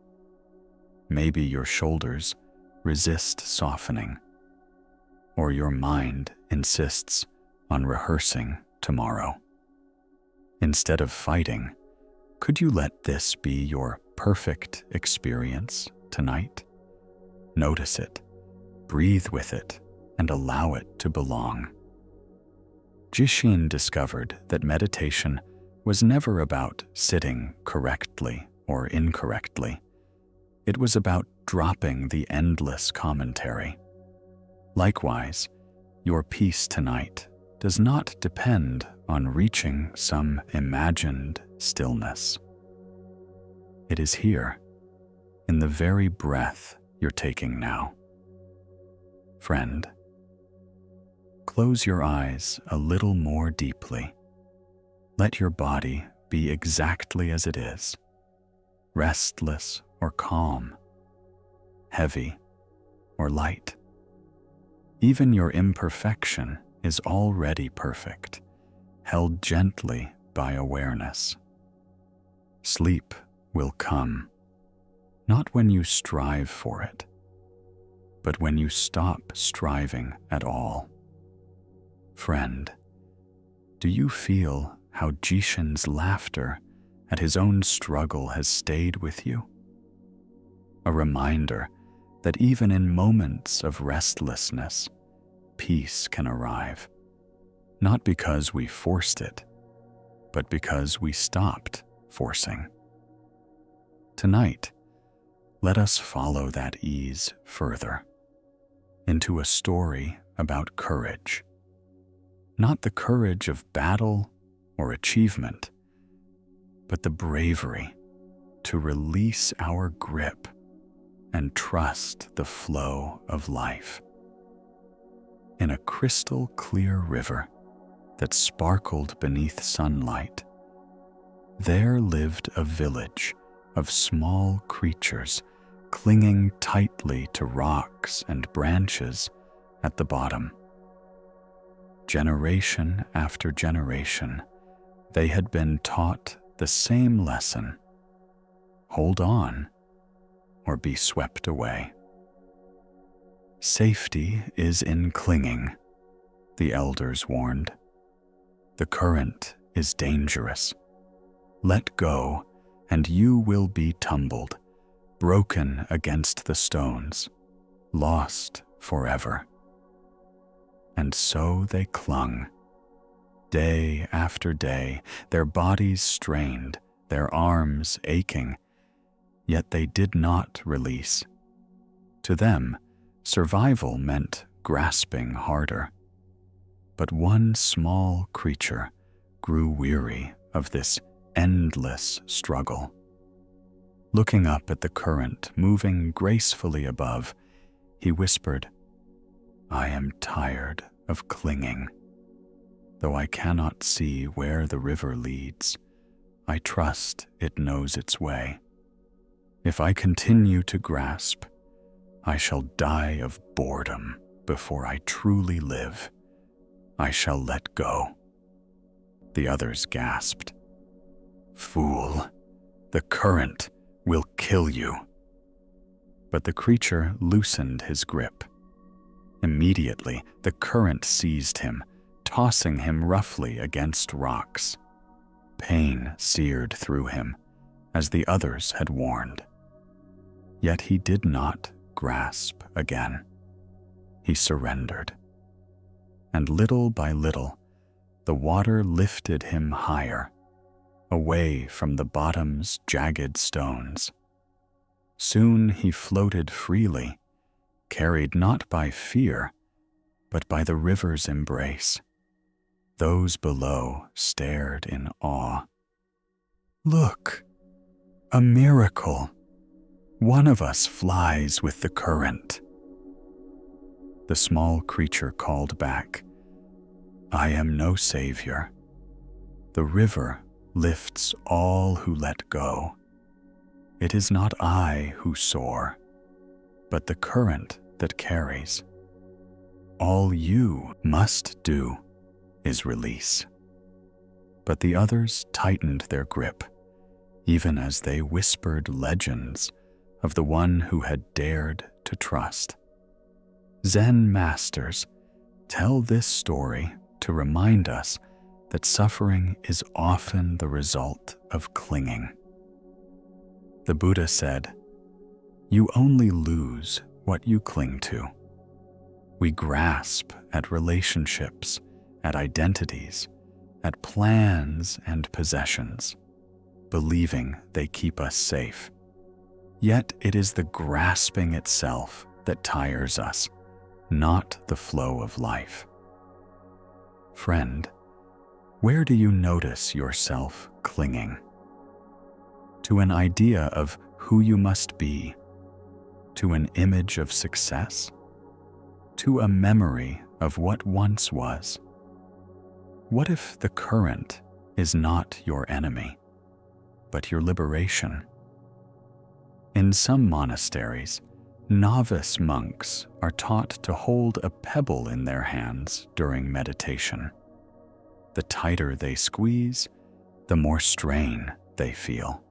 Maybe your shoulders resist softening, or your mind insists on rehearsing tomorrow. Instead of fighting, could you let this be your perfect experience tonight? Notice it, breathe with it, and allow it to belong. Jishin discovered that meditation was never about sitting correctly or incorrectly. It was about dropping the endless commentary. Likewise, your peace tonight does not depend on reaching some imagined stillness. It is here, in the very breath you're taking now. Friend, close your eyes a little more deeply. Let your body be exactly as it is, restless or calm, heavy or light. Even your imperfection is already perfect, held gently by awareness. Sleep will come, not when you strive for it, but when you stop striving at all. Friend, do you feel how Jishin's laughter at his own struggle has stayed with you? A reminder that even in moments of restlessness, peace can arrive, not because we forced it, but because we stopped forcing. Tonight, let us follow that ease further into a story about courage. Not the courage of battle or achievement, but the bravery to release our grip and trust the flow of life. In a crystal clear river that sparkled beneath sunlight, there lived a village of small creatures clinging tightly to rocks and branches at the bottom. Generation after generation, they had been taught the same lesson: hold on or be swept away. Safety is in clinging, the elders warned. The current is dangerous. Let go, and you will be tumbled, broken against the stones, lost forever. And so they clung. Day after day, their bodies strained, their arms aching, yet they did not release. To them, survival meant grasping harder. But one small creature grew weary of this endless struggle. Looking up at the current moving gracefully above, he whispered, "I am tired of clinging. Though I cannot see where the river leads, I trust it knows its way. If I continue to grasp, I shall die of boredom before I truly live. I shall let go." The others gasped. "Fool, the current will kill you." But the creature loosened his grip. Immediately, the current seized him, tossing him roughly against rocks. Pain seared through him, as the others had warned. Yet he did not grasp again. He surrendered. And little by little, the water lifted him higher, away from the bottom's jagged stones. Soon he floated freely, carried not by fear, but by the river's embrace. Those below stared in awe. "Look, a miracle! One of us flies with the current." The small creature called back, "I am no savior. The river lifts all who let go. It is not I who soar, but the current that carries. All you must do is release." But the others tightened their grip, even as they whispered legends of the one who had dared to trust. Zen masters tell this story to remind us that suffering is often the result of clinging. The Buddha said, "You only lose what you cling to." We grasp at relationships at identities, at plans and possessions, believing they keep us safe. Yet it is the grasping itself that tires us, not the flow of life. Friend, where do you notice yourself clinging? To an idea of who you must be? To an image of success? To a memory of what once was? What if the current is not your enemy, but your liberation? In some monasteries, novice monks are taught to hold a pebble in their hands during meditation. The tighter they squeeze, the more strain they feel.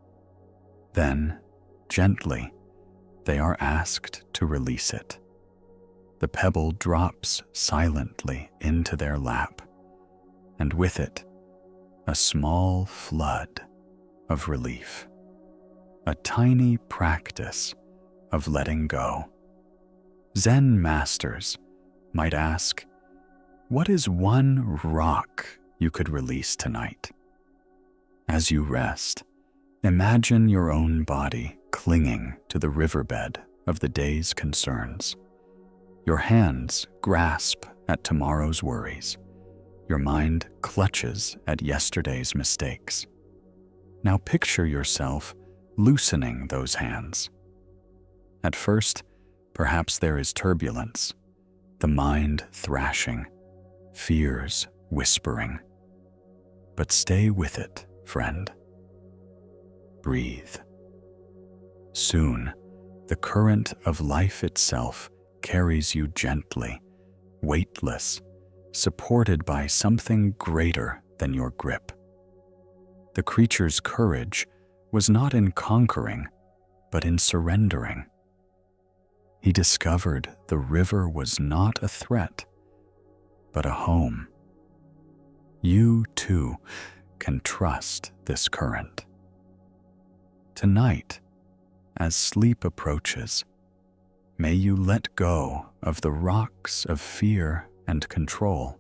Then, gently, they are asked to release it. The pebble drops silently into their lap, and with it, a small flood of relief. A tiny practice of letting go. Zen masters might ask, what is one rock you could release tonight? As you rest, imagine your own body clinging to the riverbed of the day's concerns. Your hands grasp at tomorrow's worries. Your mind clutches at yesterday's mistakes. Now picture yourself loosening those hands. At first, perhaps there is turbulence, the mind thrashing, fears whispering. But stay with it, friend. Breathe. Soon, the current of life itself carries you gently, weightless, supported by something greater than your grip. The creature's courage was not in conquering, but in surrendering. He discovered the river was not a threat, but a home. You, too, can trust this current. Tonight, as sleep approaches, may you let go of the rocks of fear and control,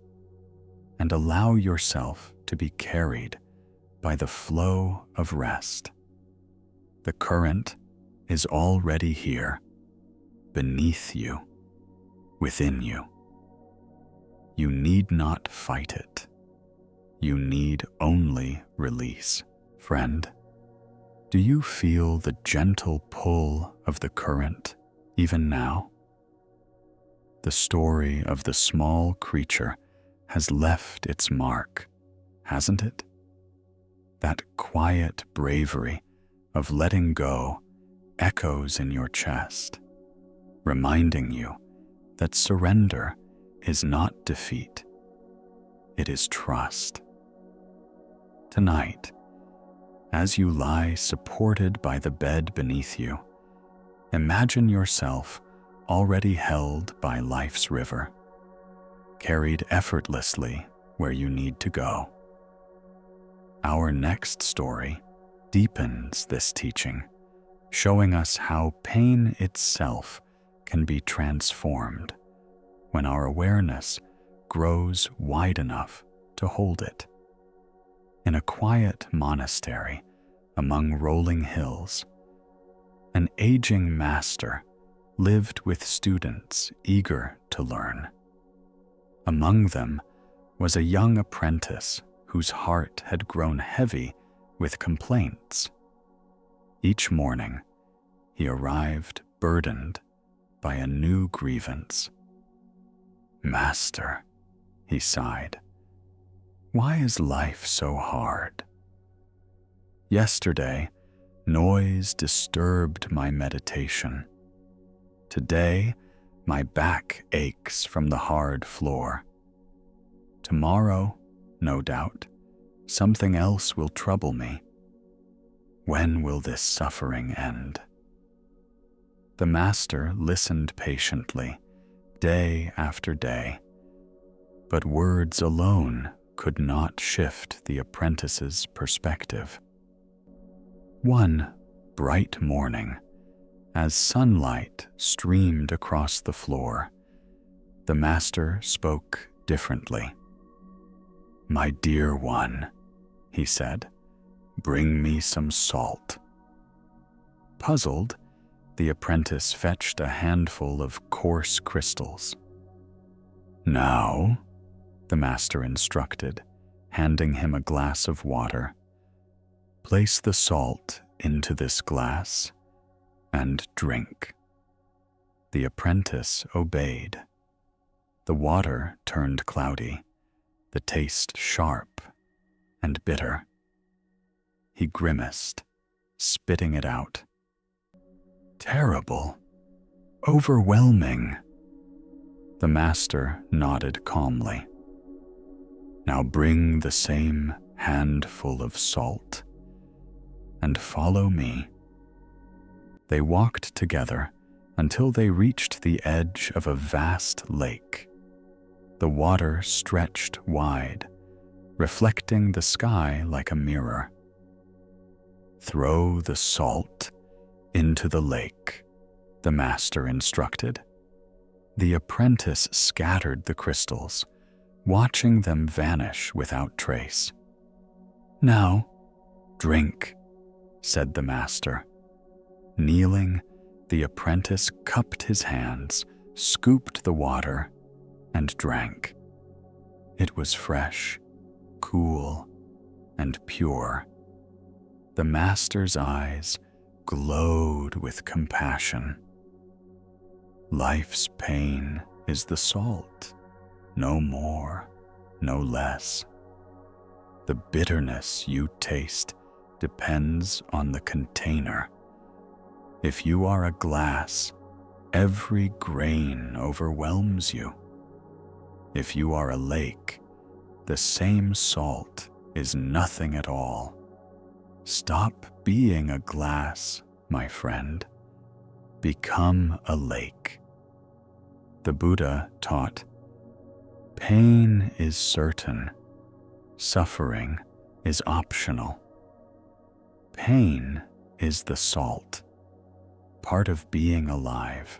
and allow yourself to be carried by the flow of rest. The current is already here, beneath you, within you. You need not fight it. You need only release. Friend, do you feel the gentle pull of the current even now? The story of the small creature has left its mark, hasn't it? That quiet bravery of letting go echoes in your chest, reminding you that surrender is not defeat, it is trust. Tonight, as you lie supported by the bed beneath you, imagine yourself already held by life's river, carried effortlessly where you need to go. Our next story deepens this teaching, showing us how pain itself can be transformed when our awareness grows wide enough to hold it. In a quiet monastery among rolling hills, an aging master lived with students eager to learn. Among them was a young apprentice whose heart had grown heavy with complaints. Each morning, he arrived burdened by a new grievance. "Master," he sighed, "why is life so hard? Yesterday, noise disturbed my meditation. Today, my back aches from the hard floor. Tomorrow, no doubt, something else will trouble me. When will this suffering end?" The master listened patiently, day after day, but words alone could not shift the apprentice's perspective. One bright morning, as sunlight streamed across the floor, the master spoke differently. "My dear one," he said, "bring me some salt." Puzzled, the apprentice fetched a handful of coarse crystals. "Now," the master instructed, handing him a glass of water, "place the salt into this glass and drink." The apprentice obeyed. The water turned cloudy, the taste sharp and bitter. He grimaced, spitting it out. "Terrible, overwhelming." The master nodded calmly. "Now bring the same handful of salt and follow me." They walked together until they reached the edge of a vast lake. The water stretched wide, reflecting the sky like a mirror. "Throw the salt into the lake," the master instructed. The apprentice scattered the crystals, watching them vanish without trace. "Now, drink," said the master. Kneeling, the apprentice cupped his hands, scooped the water, and drank. It was fresh, cool, and pure. The master's eyes glowed with compassion. "Life's pain is the salt, no more, no less. The bitterness you taste depends on the container. If you are a glass, every grain overwhelms you. If you are a lake, the same salt is nothing at all. Stop being a glass, my friend. Become a lake." The Buddha taught, "Pain is certain. Suffering is optional. Pain is the salt, part of being alive.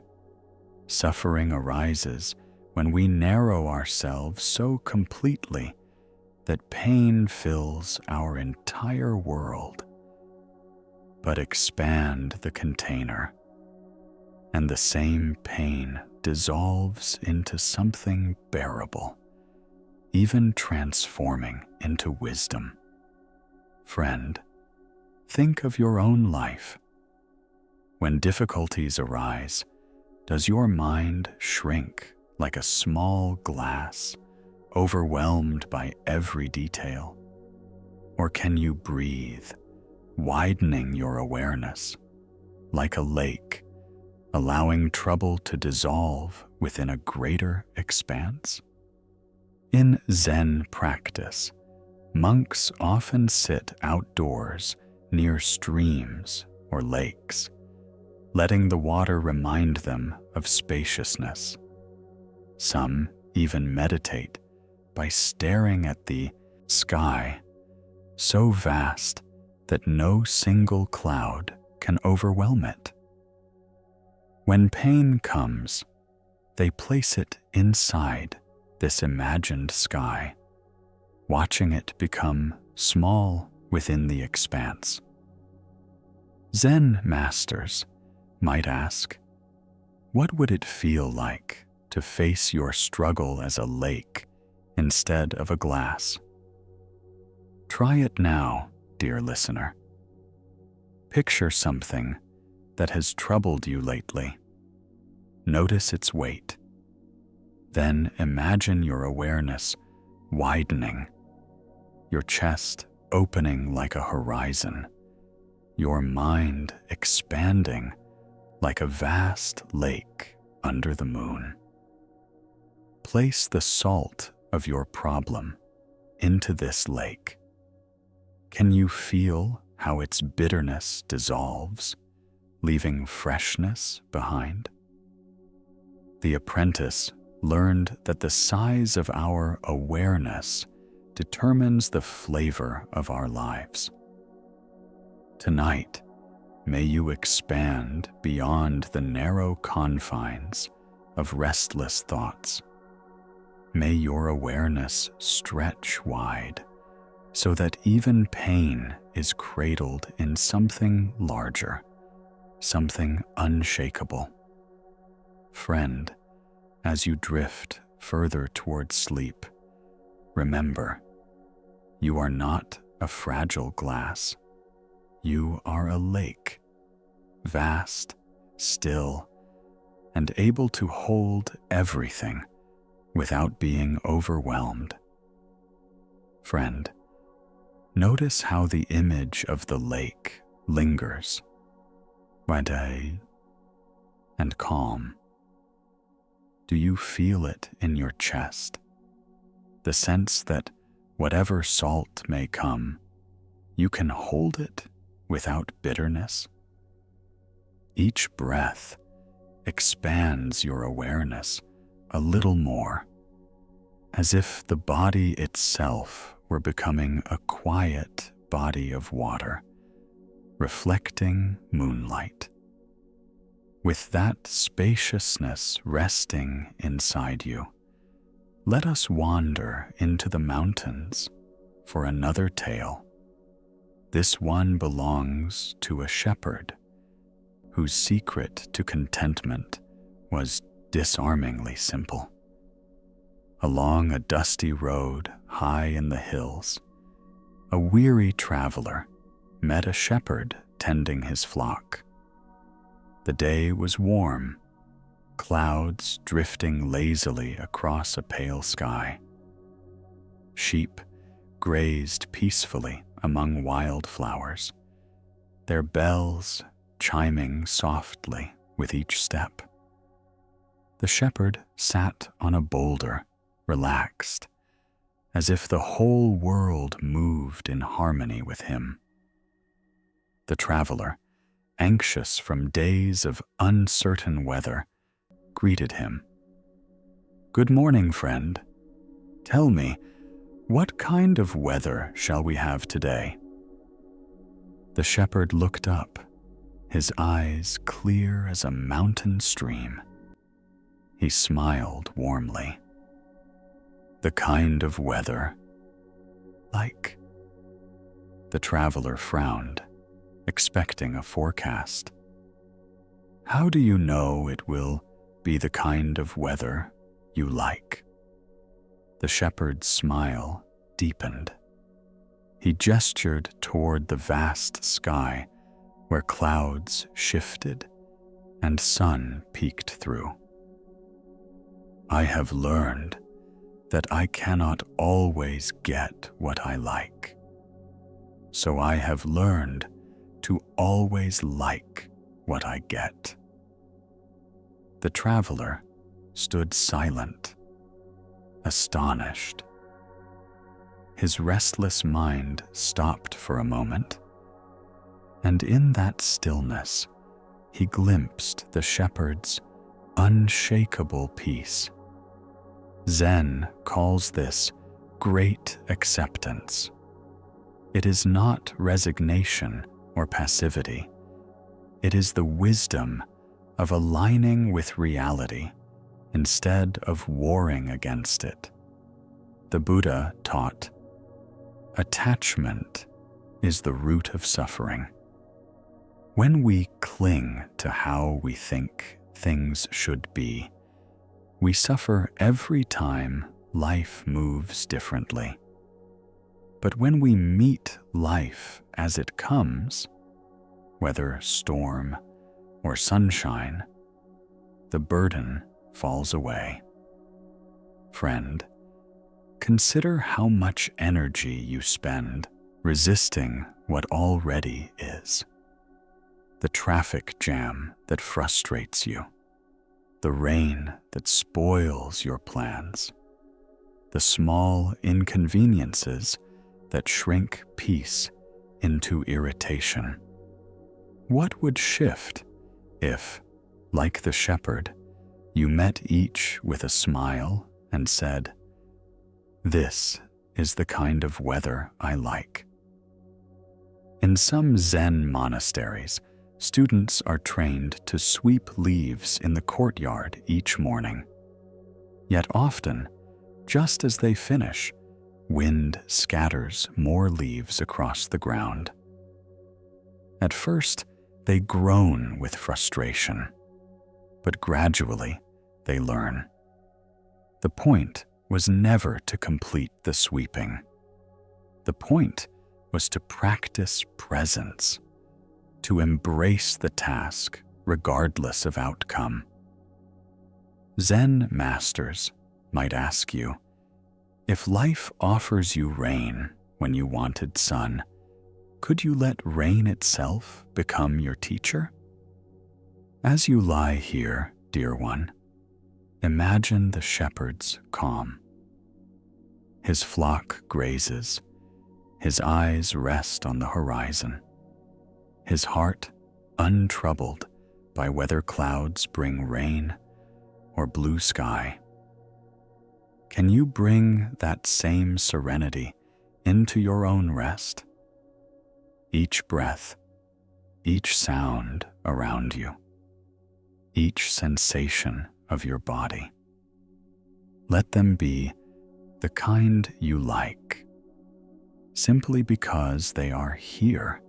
Suffering arises when we narrow ourselves so completely that pain fills our entire world. But expand the container, and the same pain dissolves into something bearable, even transforming into wisdom. Friend, think of your own life. When difficulties arise, does your mind shrink like a small glass, overwhelmed by every detail? Or can you breathe, widening your awareness, like a lake, allowing trouble to dissolve within a greater expanse? In Zen practice, monks often sit outdoors near streams or lakes, letting the water remind them of spaciousness. Some even meditate by staring at the sky, so vast that no single cloud can overwhelm it. When pain comes, they place it inside this imagined sky, watching it become small within the expanse. Zen masters might ask, what would it feel like to face your struggle as a lake instead of a glass? Try it now, dear listener. Picture something that has troubled you lately. Notice its weight. Then imagine your awareness widening, your chest opening like a horizon, your mind expanding like a vast lake under the moon. Place the salt of your problem into this lake. Can you feel how its bitterness dissolves, leaving freshness behind? The apprentice learned that the size of our awareness determines the flavor of our lives. Tonight, may you expand beyond the narrow confines of restless thoughts. may your awareness stretch wide so that even pain is cradled in something larger, something unshakable. Friend, as you drift further toward sleep, remember, you are not a fragile glass. You are a lake, vast, still, and able to hold everything without being overwhelmed. Friend, notice how the image of the lake lingers, wide and calm. Do you feel it in your chest? The sense that whatever salt may come, you can hold it without bitterness? Each breath expands your awareness a little more, as if the body itself were becoming a quiet body of water, reflecting moonlight. With that spaciousness resting inside you, let us wander into the mountains for another tale. This one belongs to a shepherd whose secret to contentment was disarmingly simple. Along a dusty road high in the hills, a weary traveler met a shepherd tending his flock. The day was warm, clouds drifting lazily across a pale sky. Sheep grazed peacefully among wildflowers, their bells chiming softly with each step. The shepherd sat on a boulder, relaxed, as if the whole world moved in harmony with him. The traveler, anxious from days of uncertain weather, greeted him. "Good morning, friend. Tell me, what kind of weather shall we have today?" The shepherd looked up, his eyes clear as a mountain stream. He smiled warmly. "The kind of weather like?" The traveler frowned, expecting a forecast. "How do you know it will be the kind of weather you like?" The shepherd's smile deepened. He gestured toward the vast sky where clouds shifted and sun peeked through. "I have learned that I cannot always get what I like. So I have learned to always like what I get." The traveler stood silent, astonished. His restless mind stopped for a moment, and in that stillness, he glimpsed the shepherd's unshakable peace. Zen calls this great acceptance. It is not resignation or passivity. It is the wisdom of aligning with reality instead of warring against it. The Buddha taught, attachment is the root of suffering. When we cling to how we think things should be, we suffer every time life moves differently. But when we meet life as it comes, whether storm or sunshine, the burden falls away. Friend, consider how much energy you spend resisting what already is. The traffic jam that frustrates you, the rain that spoils your plans, the small inconveniences that shrink peace into irritation. What would shift if, like the shepherd, you met each with a smile and said, "This is the kind of weather I like"? In some Zen monasteries, students are trained to sweep leaves in the courtyard each morning. Yet often, Just as they finish, wind scatters more leaves across the ground. At first, they groan with frustration, but gradually they learn. The point was never to complete the sweeping. The point was to practice presence, to embrace the task regardless of outcome. Zen masters might ask you, if life offers you rain when you wanted sun, could you let rain itself become your teacher? As you lie here, dear one, imagine the shepherd's calm. His flock grazes, his eyes rest on the horizon, his heart untroubled by whether clouds bring rain or blue sky. Can you bring that same serenity into your own rest? Each breath, each sound around you, each sensation of your body. Let them be the kind you like, simply because they are here.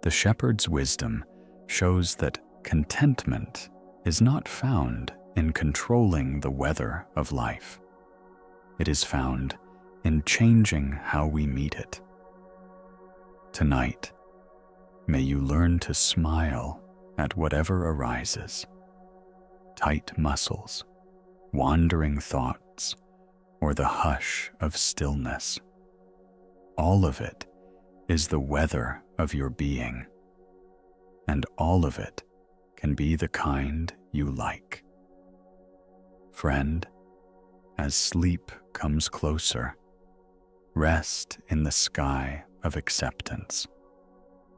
The shepherd's wisdom shows that contentment is not found in controlling the weather of life. It is found in changing how we meet it. Tonight, may you learn to smile at whatever arises. Tight muscles, wandering thoughts, or the hush of stillness. All of it is the weather of your being, and all of it can be the kind you like. Friend, as sleep comes closer, rest in the sky of acceptance.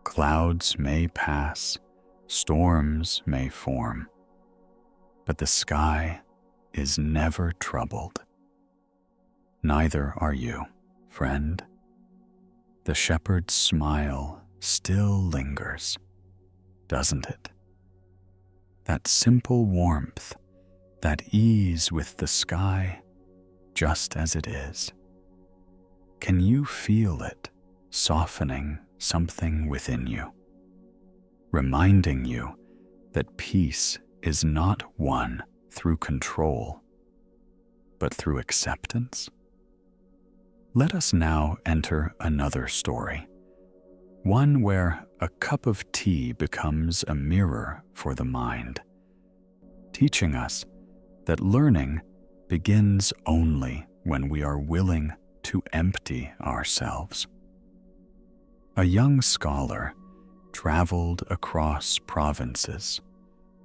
Clouds may pass, storms may form, but the sky is never troubled. Neither are you, friend. The shepherd's smile still lingers, doesn't it? That simple warmth, that ease with the sky just as it is. Can you feel it softening something within you, reminding you that peace is not won through control, but through acceptance? Let us now enter another story, one where a cup of tea becomes a mirror for the mind, teaching us that learning begins only when we are willing to empty ourselves. A young scholar traveled across provinces,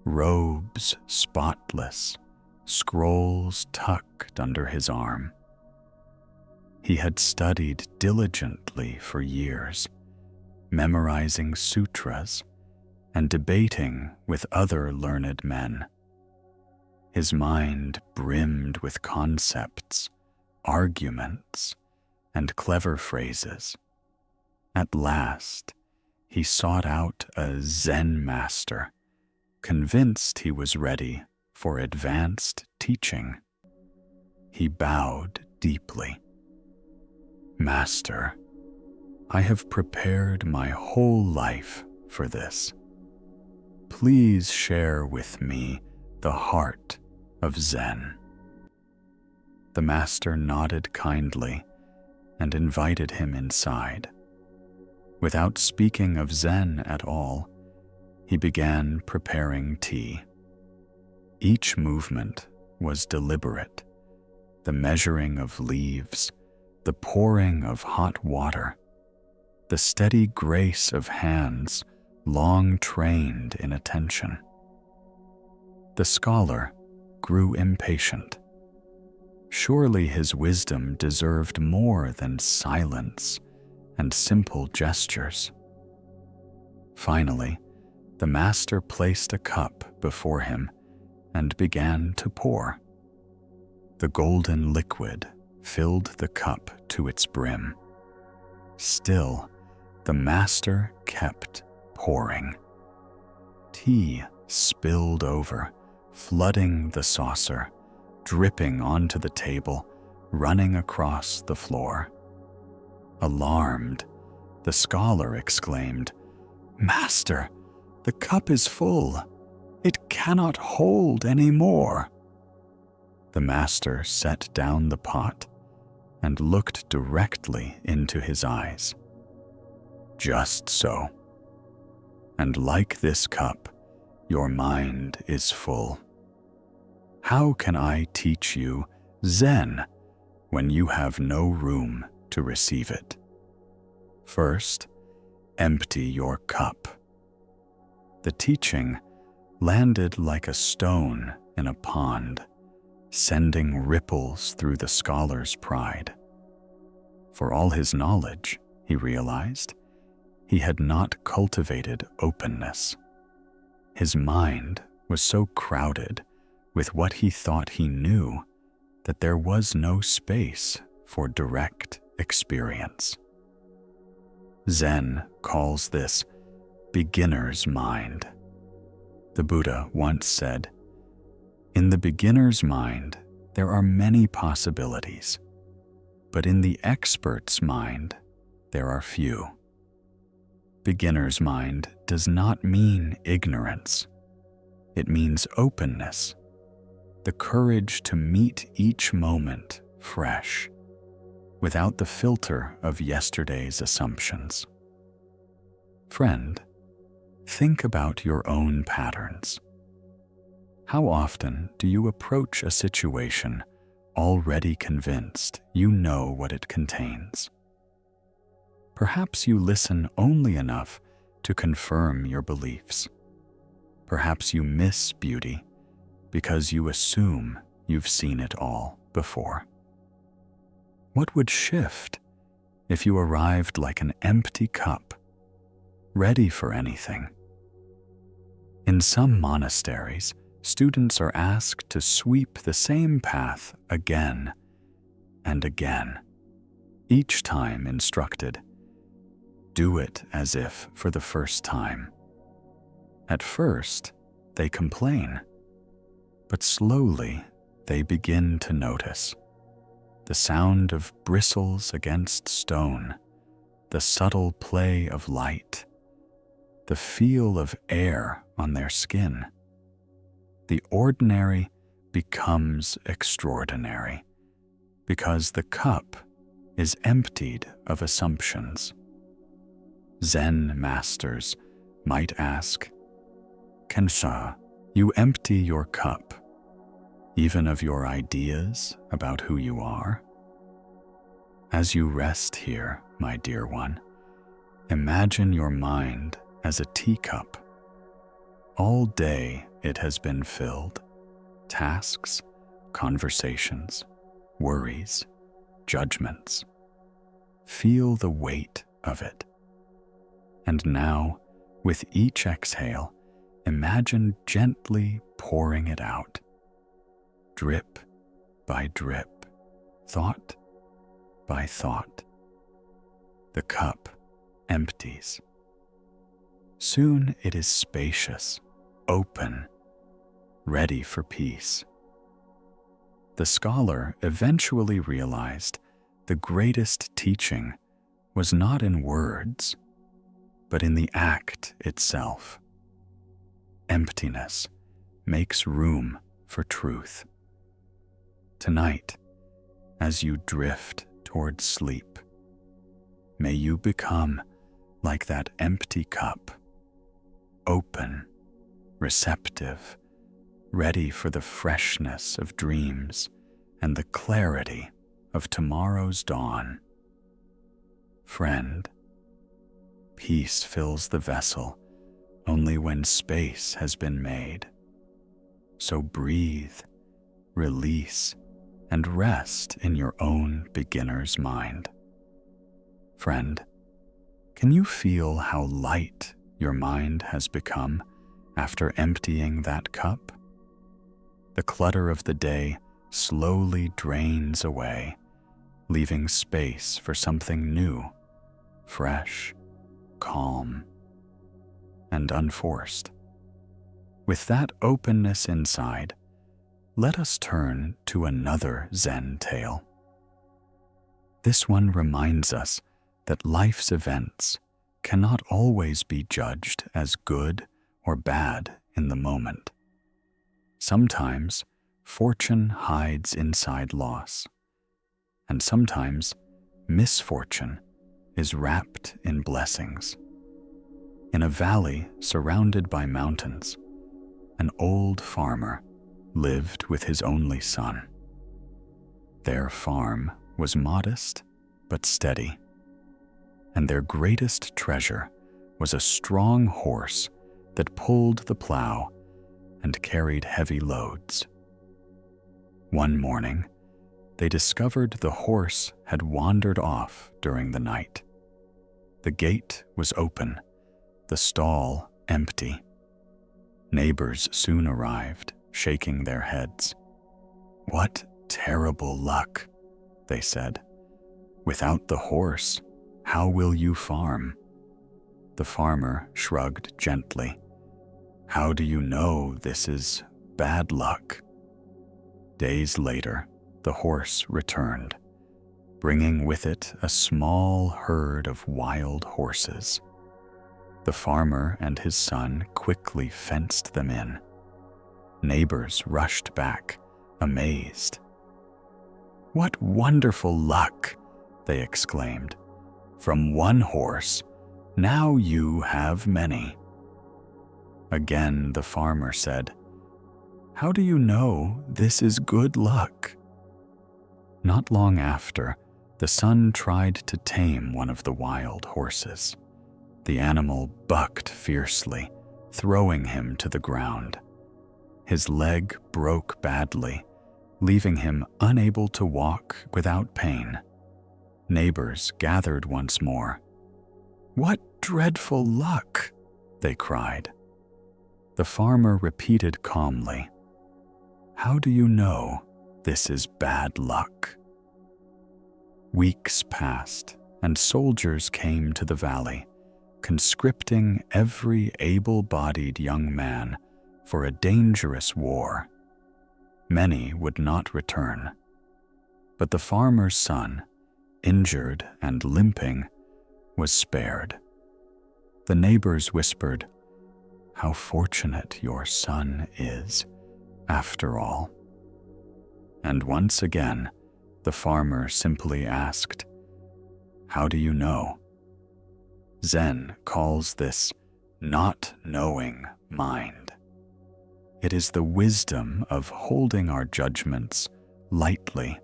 robes spotless, scrolls tucked under his arm. He had studied diligently for years, memorizing sutras and debating with other learned men. His mind brimmed with concepts, arguments, and clever phrases. At last, he sought out a Zen master, convinced he was ready for advanced teaching. He bowed deeply. Master, I have prepared my whole life for this. Please share with me the heart of Zen. The master nodded kindly and invited him inside. Without speaking of Zen at all, he began preparing tea. Each movement was deliberate, the measuring of leaves, the pouring of hot water, the steady grace of hands long trained in attention. The scholar grew impatient. Surely his wisdom deserved more than silence and simple gestures. Finally, the master placed a cup before him and began to pour. The golden liquid filled the cup to its brim. Still, the master kept pouring. Tea spilled over, flooding the saucer, dripping onto the table, running across the floor. Alarmed, the scholar exclaimed, "Master, the cup is full. It cannot hold any more." The master set down the pot and looked directly into his eyes. "Just so. And like this cup, your mind is full. How can I teach you Zen when you have no room to receive it? First, empty your cup." The teaching landed like a stone in a pond, sending ripples through the scholar's pride. For all his knowledge, he realized, he had not cultivated openness. His mind was so crowded with what he thought he knew that there was no space for direct experience. Zen calls this beginner's mind. The Buddha once said, "In the beginner's mind, there are many possibilities, but in the expert's mind, there are few." Beginner's mind does not mean ignorance. It means openness, the courage to meet each moment fresh, without the filter of yesterday's assumptions. Friend, think about your own patterns. How often do you approach a situation already convinced you know what it contains? Perhaps you listen only enough to confirm your beliefs. Perhaps you miss beauty because you assume you've seen it all before. What would shift if you arrived like an empty cup, ready for anything? In some monasteries, students are asked to sweep the same path again and again, each time instructed, "Do it as if for the first time." At first, they complain, but slowly they begin to notice the sound of bristles against stone, the subtle play of light, the feel of air on their skin. The ordinary becomes extraordinary because the cup is emptied of assumptions. Zen masters might ask, "Kensha, you empty your cup, even of your ideas about who you are?" As you rest here, my dear one, imagine your mind as a teacup. All day it has been filled. Tasks, conversations, worries, judgments. Feel the weight of it. And now, with each exhale, imagine gently pouring it out. Drip by drip, thought by thought. The cup empties. Soon it is spacious, open, ready for peace. The scholar eventually realized the greatest teaching was not in words, but in the act itself. Emptiness makes room for truth. Tonight, as you drift towards sleep, may you become like that empty cup, open, receptive, ready for the freshness of dreams and the clarity of tomorrow's dawn. Friend, peace fills the vessel only when space has been made. So breathe, release, and rest in your own beginner's mind. Friend, can you feel how light your mind has become after emptying that cup? The clutter of the day slowly drains away, leaving space for something new, fresh, calm, and unforced. With that openness inside, let us turn to another Zen tale. This one reminds us that life's events cannot always be judged as good or bad in the moment. Sometimes fortune hides inside loss, and sometimes misfortune is wrapped in blessings. In a valley surrounded by mountains, an old farmer lived with his only son. Their farm was modest but steady, and their greatest treasure was a strong horse that pulled the plow and carried heavy loads. One morning, they discovered the horse had wandered off during the night. The gate was open, the stall empty. Neighbors soon arrived, shaking their heads. "What terrible luck," they said. "Without the horse, how will you farm?" The farmer shrugged gently. "How do you know this is bad luck?" Days later, the horse returned, bringing with it a small herd of wild horses. The farmer and his son quickly fenced them in. Neighbors rushed back, amazed. "What wonderful luck!" they exclaimed. "From one horse, now you have many." Again the farmer said, "How do you know this is good luck?" Not long after, the son tried to tame one of the wild horses. The animal bucked fiercely, throwing him to the ground. His leg broke badly, leaving him unable to walk without pain. Neighbors gathered once more. "What dreadful luck!" they cried. The farmer repeated calmly, "How do you know this is bad luck?" Weeks passed, and soldiers came to the valley, conscripting every able-bodied young man for a dangerous war. Many would not return, but the farmer's son, injured and limping, was spared. The neighbors whispered, "How fortunate your son is, after all." And once again, the farmer simply asked, "How do you know?" Zen calls this not knowing mind. It is the wisdom of holding our judgments lightly,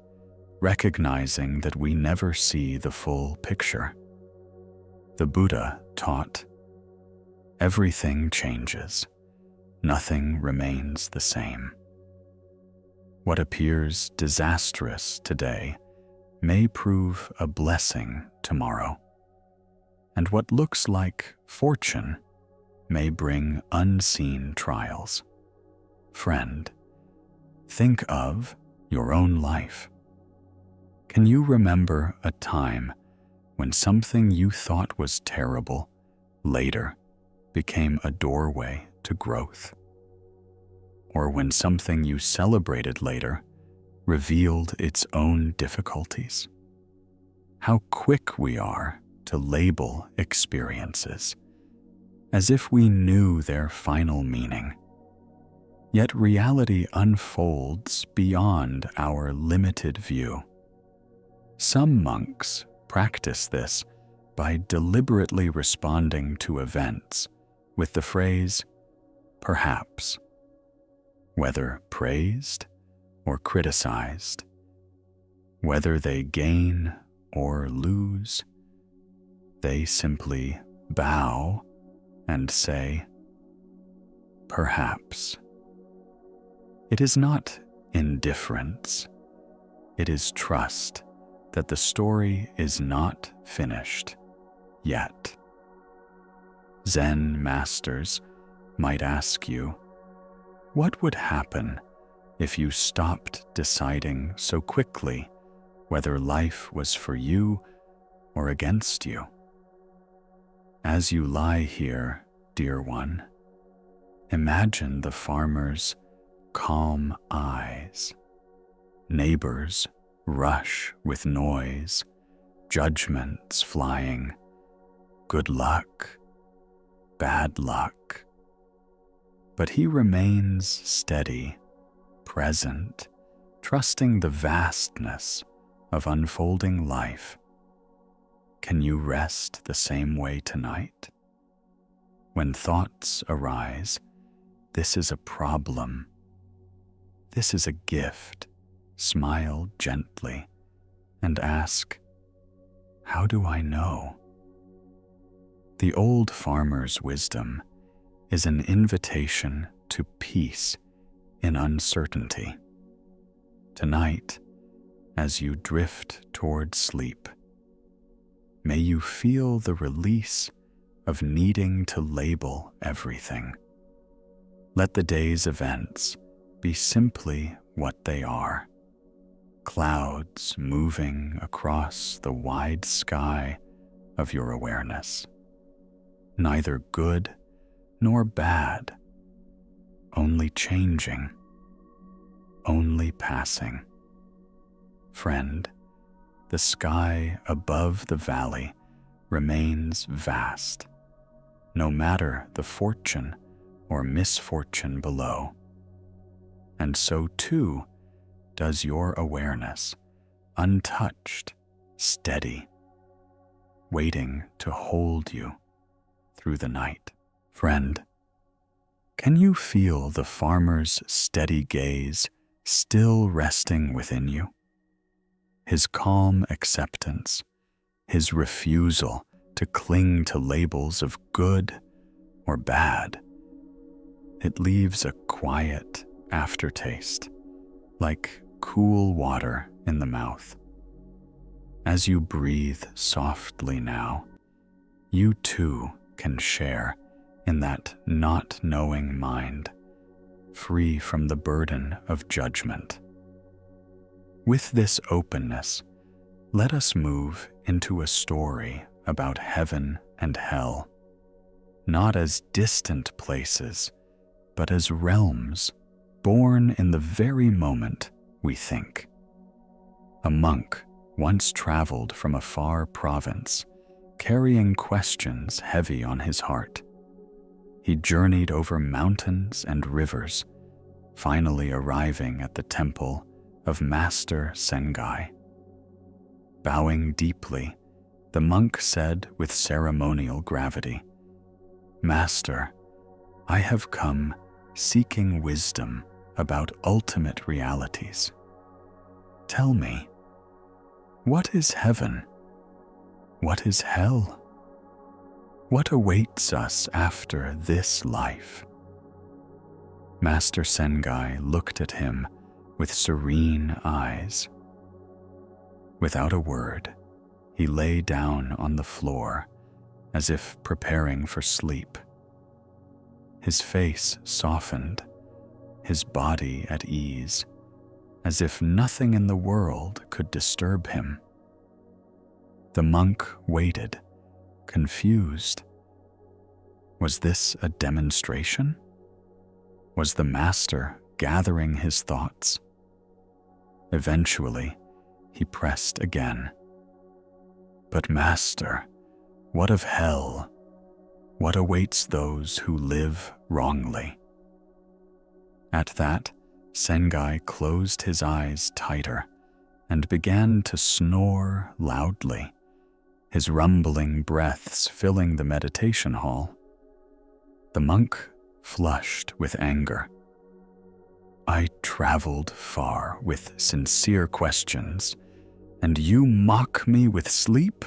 recognizing that we never see the full picture. The Buddha taught, "Everything changes. Nothing remains the same." What appears disastrous today may prove a blessing tomorrow, and what looks like fortune may bring unseen trials. Friend, think of your own life. Can you remember a time when something you thought was terrible later became a doorway to growth? Or when something you celebrated later revealed its own difficulties? How quick we are to label experiences, as if we knew their final meaning. Yet reality unfolds beyond our limited view. Some monks practice this by deliberately responding to events with the phrase, "perhaps." Whether praised or criticized, whether they gain or lose, they simply bow and say, "Perhaps." It is not indifference, it is trust that the story is not finished yet. Zen masters might ask you, what would happen if you stopped deciding so quickly whether life was for you or against you? As you lie here, dear one, imagine the farmer's calm eyes. Neighbors rush with noise, judgments flying. Good luck, bad luck. But he remains steady, present, trusting the vastness of unfolding life. Can you rest the same way tonight? When thoughts arise, this is a problem. This is a gift. Smile gently and ask, how do I know? The old farmer's wisdom is an invitation to peace in uncertainty. Tonight, as you drift toward sleep, may you feel the release of needing to label everything. Let the day's events be simply what they are. Clouds moving across the wide sky of your awareness. Neither good nor bad, only changing, only passing. Friend, the sky above the valley remains vast, no matter the fortune or misfortune below. And so too does your awareness, untouched, steady, waiting to hold you through the night. Friend, can you feel the farmer's steady gaze still resting within you? His calm acceptance, his refusal to cling to labels of good or bad. It leaves a quiet aftertaste, like cool water in the mouth. As you breathe softly now, you too can share in that not knowing mind, free from the burden of judgment. With this openness, let us move into a story about heaven and hell, not as distant places, but as realms born in the very moment we think. A monk once traveled from a far province, carrying questions heavy on his heart. He journeyed over mountains and rivers, finally arriving at the temple of Master Sengai. Bowing deeply, the monk said with ceremonial gravity, "Master, I have come seeking wisdom about ultimate realities. Tell me, what is heaven? What is hell? What awaits us after this life?" Master Sengai looked at him with serene eyes. Without a word, he lay down on the floor as if preparing for sleep. His face softened, his body at ease, as if nothing in the world could disturb him. The monk waited, confused. Was this a demonstration? Was the master gathering his thoughts? Eventually, he pressed again. "But Master, what of hell? What awaits those who live wrongly?" At that, Sengai closed his eyes tighter and began to snore loudly, his rumbling breaths filling the meditation hall. The monk flushed with anger. "I traveled far with sincere questions, and you mock me with sleep?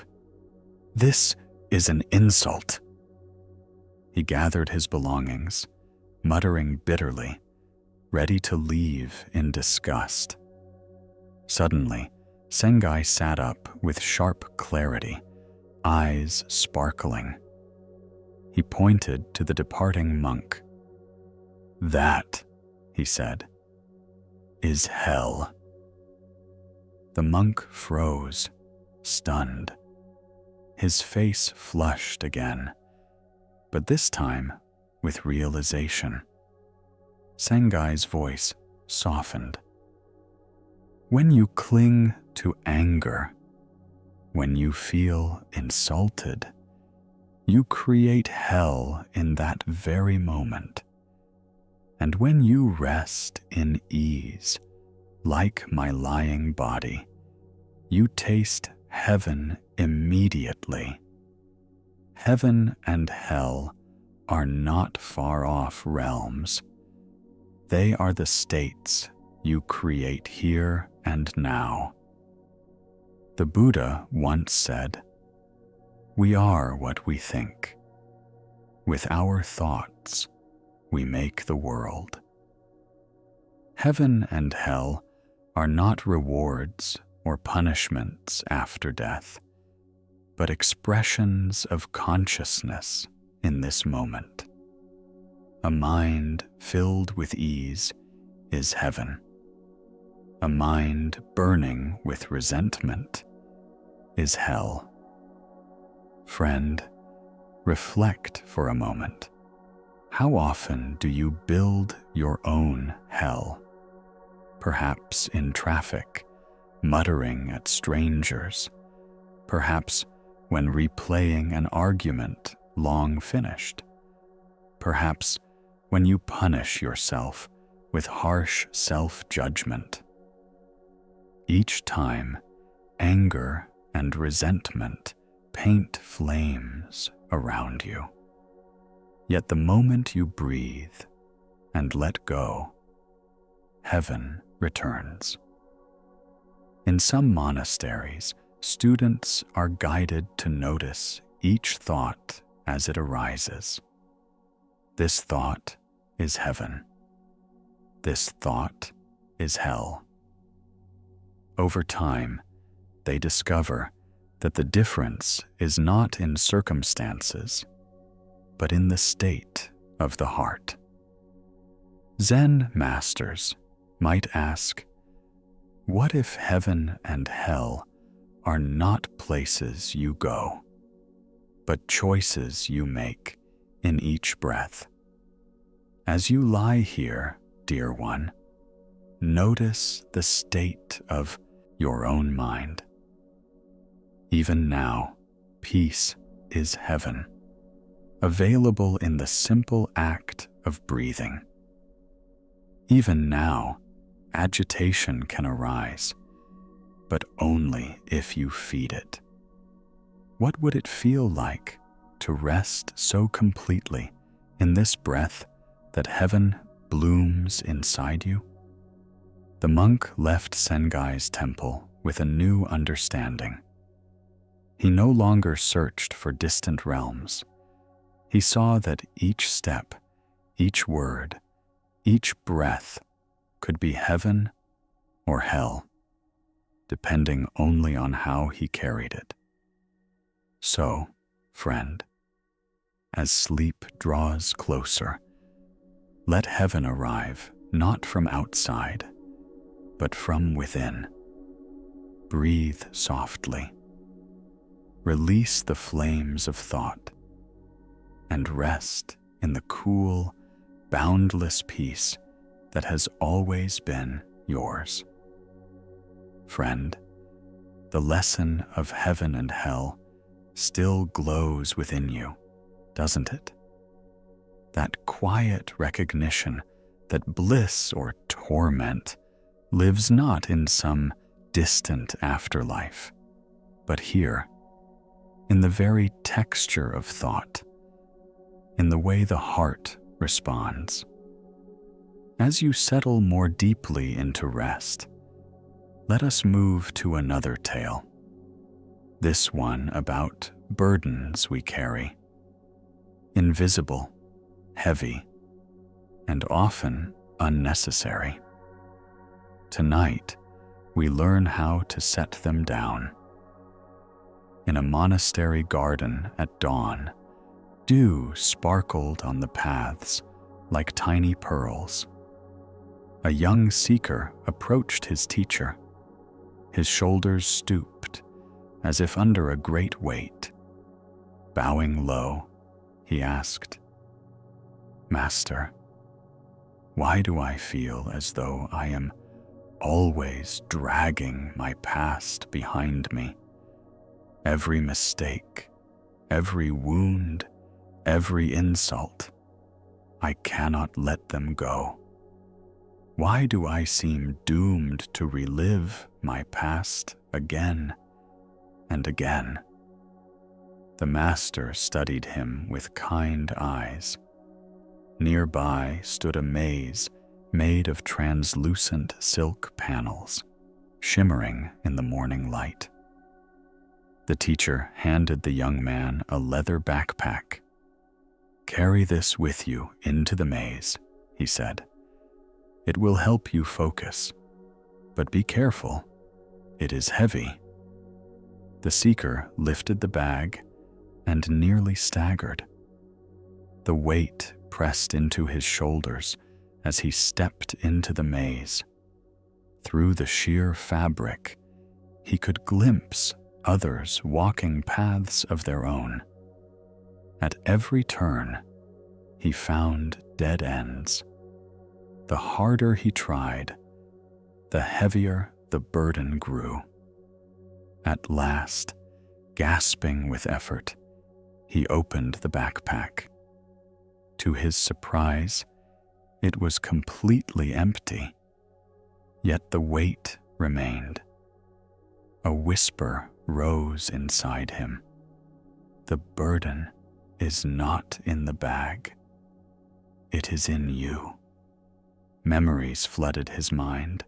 This is an insult." He gathered his belongings, muttering bitterly, ready to leave in disgust. Suddenly, Sengai sat up with sharp clarity, eyes sparkling. He pointed to the departing monk. "That," he said, "is hell." The monk froze, stunned. His face flushed again, but this time with realization. Sengai's voice softened. When you cling to anger, when you feel insulted, you create hell in that very moment. And when you rest in ease, like my lying body, you taste heaven immediately. Heaven and hell are not far off realms. They are the states you create here and now. The Buddha once said, "We are what we think. With our thoughts, we make the world." Heaven and hell are not rewards or punishments after death, but expressions of consciousness in this moment. A mind filled with ease is heaven. A mind burning with resentment is hell. Friend, reflect for a moment. How often do you build your own hell? Perhaps in traffic, muttering at strangers. Perhaps when replaying an argument long finished. Perhaps when you punish yourself with harsh self-judgment. Each time, anger and resentment paint flames around you. Yet the moment you breathe and let go, heaven returns. In some monasteries, students are guided to notice each thought as it arises. This thought is heaven. This thought is hell. Over time, they discover that the difference is not in circumstances, but in the state of the heart. Zen masters might ask, what if heaven and hell are not places you go, but choices you make in each breath? As you lie here, dear one, notice the state of your own mind. Even now, peace is heaven, available in the simple act of breathing. Even now, agitation can arise, but only if you feed it. What would it feel like to rest so completely in this breath that heaven blooms inside you? The monk left Sengai's temple with a new understanding. He no longer searched for distant realms. He saw that each step, each word, each breath could be heaven or hell, depending only on how he carried it. So, friend, as sleep draws closer, let heaven arrive not from outside, but from within. Breathe softly. Release the flames of thought and rest in the cool, boundless peace that has always been yours. Friend, the lesson of heaven and hell still glows within you, doesn't it? That quiet recognition that bliss or torment lives not in some distant afterlife, but here, in the very texture of thought, in the way the heart responds. As you settle more deeply into rest, let us move to another tale, this one about burdens we carry, invisible, heavy, and often unnecessary. Tonight, we learn how to set them down. In a monastery garden at dawn, dew sparkled on the paths like tiny pearls. A young seeker approached his teacher. His shoulders stooped, as if under a great weight. Bowing low, he asked, "Master, Why do I feel as though I am always dragging my past behind me? Every mistake, every wound, every insult, I cannot let them go. Why do I seem doomed to relive my past again and again? The master studied him with kind eyes. Nearby stood a maze made of translucent silk panels, shimmering in the morning light. The teacher handed the young man a leather backpack. "Carry this with you into the maze," he said. "It will help you focus, but be careful. It is heavy." The seeker lifted the bag and nearly staggered. The weight pressed into his shoulders as he stepped into the maze. Through the sheer fabric, he could glimpse others walking paths of their own. At every turn, he found dead ends. The harder he tried, the heavier the burden grew. At last, gasping with effort, he opened the backpack. To his surprise, it was completely empty, yet the weight remained. A whisper rose inside him. The burden is not in the bag. It is in you. Memories flooded his mind.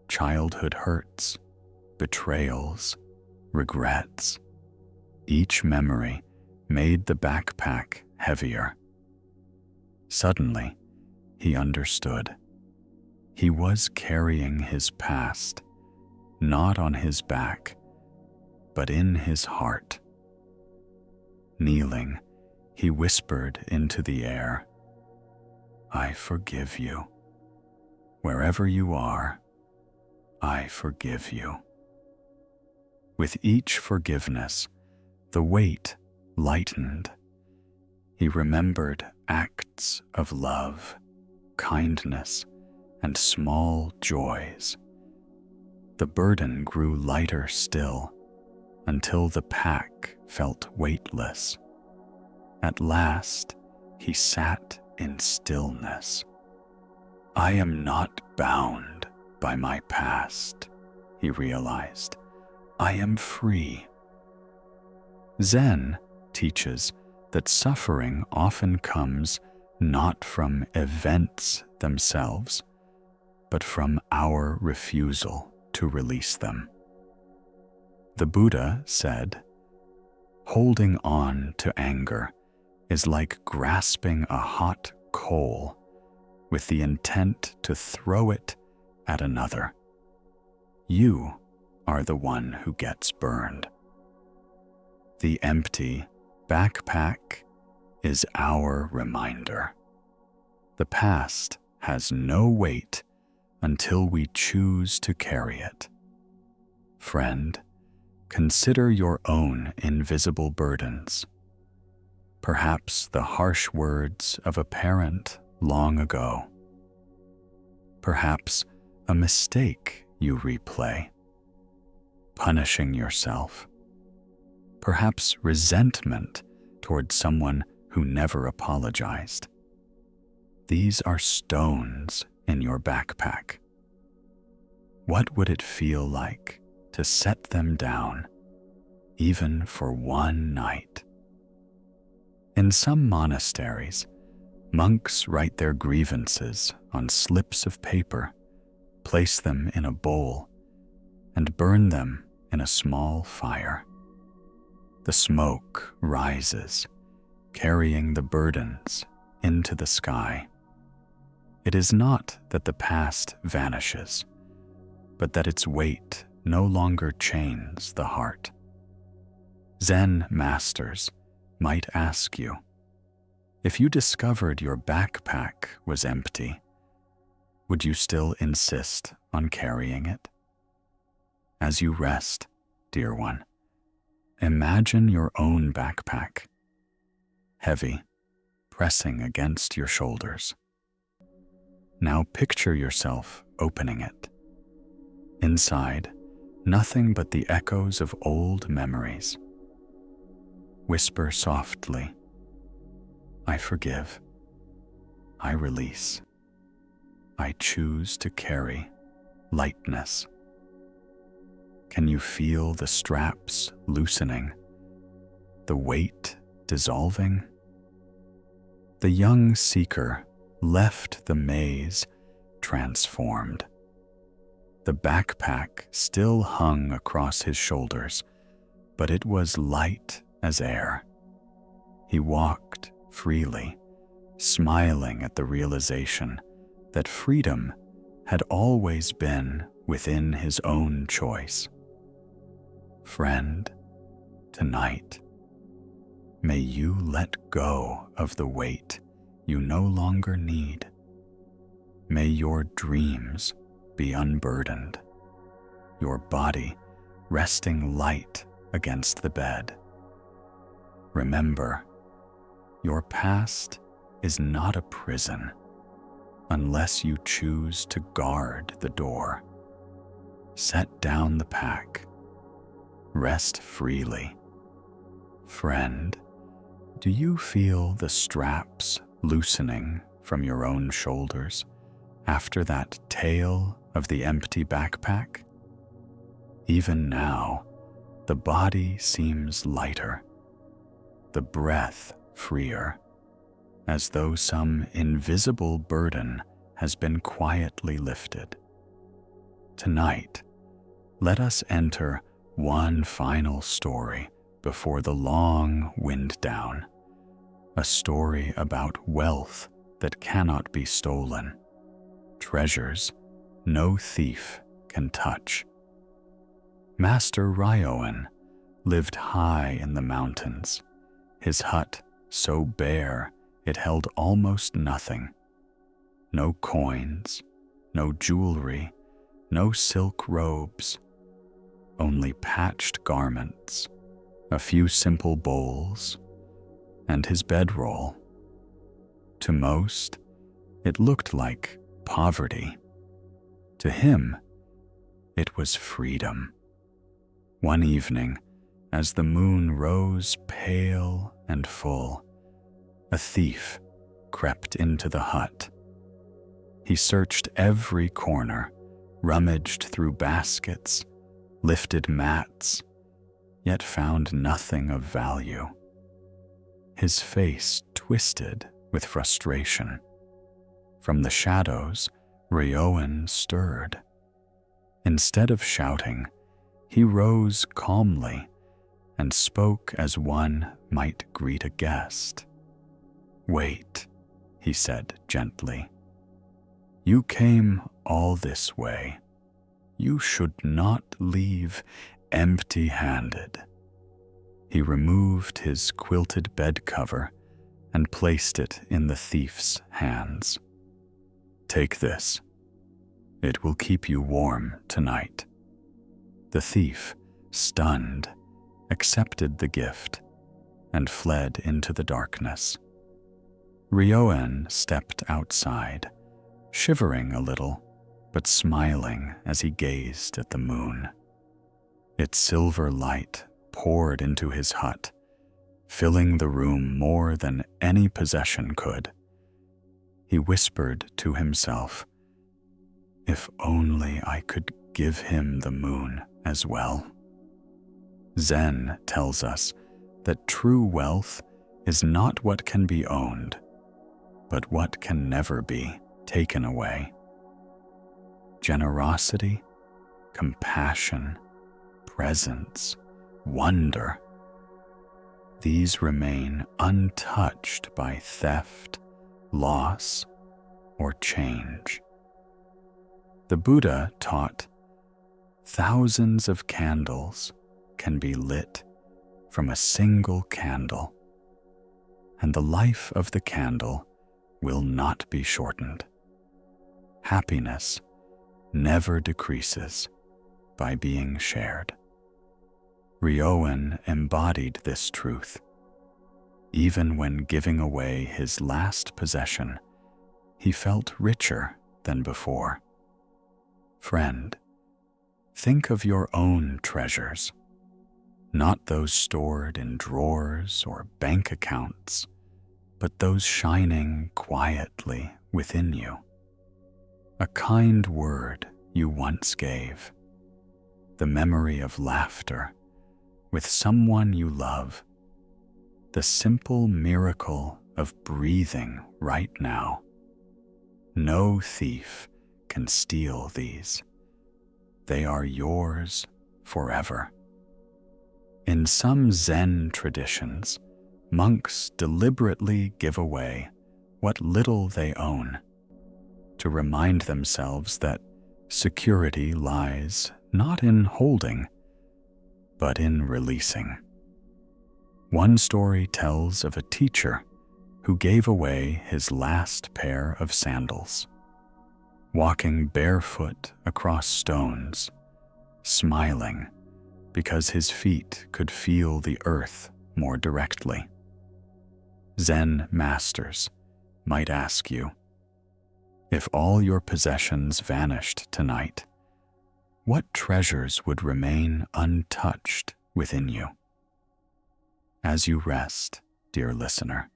Childhood hurts, betrayals, regrets. Each memory made the backpack heavier. Suddenly, he understood. He was carrying his past, not on his back, but in his heart. Kneeling, he whispered into the air, "I forgive you. Wherever you are, I forgive you." With each forgiveness, the weight lightened. He remembered acts of love, kindness, and small joys. The burden grew lighter still, until the pack felt weightless. At last, he sat in stillness. "I am not bound by my past," he realized. "I am free." Zen teaches that suffering often comes not from events themselves, but from our refusal to release them. The Buddha said, "Holding on to anger is like grasping a hot coal with the intent to throw it at another. You are the one who gets burned." The empty backpack is our reminder. The past has no weight until we choose to carry it. Friend, consider your own invisible burdens. Perhaps the harsh words of a parent long ago. Perhaps a mistake you replay, punishing yourself. Perhaps resentment toward someone who never apologized. These are stones in your backpack. What would it feel like to set them down, even for one night? In some monasteries, monks write their grievances on slips of paper, place them in a bowl, and burn them in a small fire. The smoke rises, carrying the burdens into the sky. It is not that the past vanishes, but that its weight no longer chains the heart. Zen masters might ask you, if you discovered your backpack was empty, would you still insist on carrying it? As you rest, dear one, imagine your own backpack, heavy, pressing against your shoulders. Now picture yourself opening it. Inside, nothing but the echoes of old memories. Whisper softly, "I forgive. I release. I choose to carry lightness." Can you feel the straps loosening, the weight dissolving? The young seeker left the maze transformed. The backpack still hung across his shoulders, but it was light as air. He walked freely, smiling at the realization that freedom had always been within his own choice. Friend, tonight, may you let go of the weight you no longer need. May your dreams be unburdened, your body resting light against the bed. Remember, your past is not a prison unless you choose to guard the door. Set down the pack. Rest freely. Friend, do you feel the straps loosening from your own shoulders after that tale of the empty backpack? Even now, the body seems lighter, the breath freer, as though some invisible burden has been quietly lifted. Tonight, let us enter one final story before the long wind down, a story about wealth that cannot be stolen, treasures no thief can touch. Master Ryoan lived high in the mountains, his hut so bare it held almost nothing. No coins, no jewelry, no silk robes, only patched garments, a few simple bowls, and his bedroll. To most, it looked like poverty. To him, it was freedom. One evening, as the moon rose pale and full, a thief crept into the hut. He searched every corner, rummaged through baskets, lifted mats, yet found nothing of value. His face twisted with frustration. From the shadows, Ryoan stirred. Instead of shouting, he rose calmly and spoke as one might greet a guest. "Wait," he said gently. "You came all this way. You should not leave empty-handed." He removed his quilted bed cover and placed it in the thief's hands. "Take this. It will keep you warm tonight." The thief, stunned, accepted the gift and fled into the darkness. Ryoan stepped outside, shivering a little, but smiling as he gazed at the moon. Its silver light poured into his hut, filling the room more than any possession could. He whispered to himself, "If only I could give him the moon as well." Zen tells us that true wealth is not what can be owned, but what can never be taken away. Generosity, compassion, presence, wonder, these remain untouched by theft, loss, or change. The Buddha taught, thousands of candles can be lit from a single candle, and the life of the candle will not be shortened. Happiness never decreases by being shared. Ryoan embodied this truth. Even when giving away his last possession, he felt richer than before. Friend, think of your own treasures, not those stored in drawers or bank accounts, but those shining quietly within you. A kind word you once gave, the memory of laughter with someone you love, the simple miracle of breathing right now. No thief can steal these. They are yours forever. In some Zen traditions, monks deliberately give away what little they own to remind themselves that security lies not in holding, but in releasing. One story tells of a teacher who gave away his last pair of sandals, walking barefoot across stones, smiling because his feet could feel the earth more directly. Zen masters might ask you, if all your possessions vanished tonight, what treasures would remain untouched within you? As you rest, dear listener,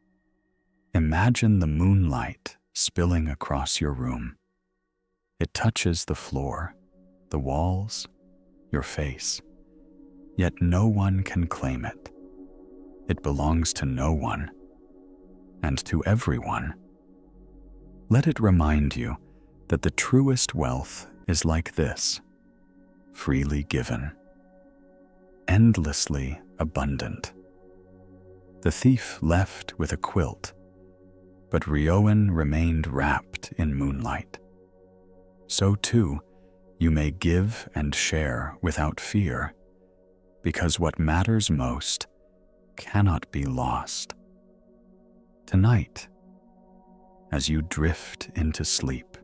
imagine the moonlight spilling across your room. It touches the floor, the walls, your face, yet no one can claim it. It belongs to no one, and to everyone. Let it remind you that the truest wealth is like this, freely given, endlessly abundant. The thief left with a quilt, but Ryoan remained wrapped in moonlight. So too, you may give and share without fear, because what matters most cannot be lost. Tonight, as you drift into sleep,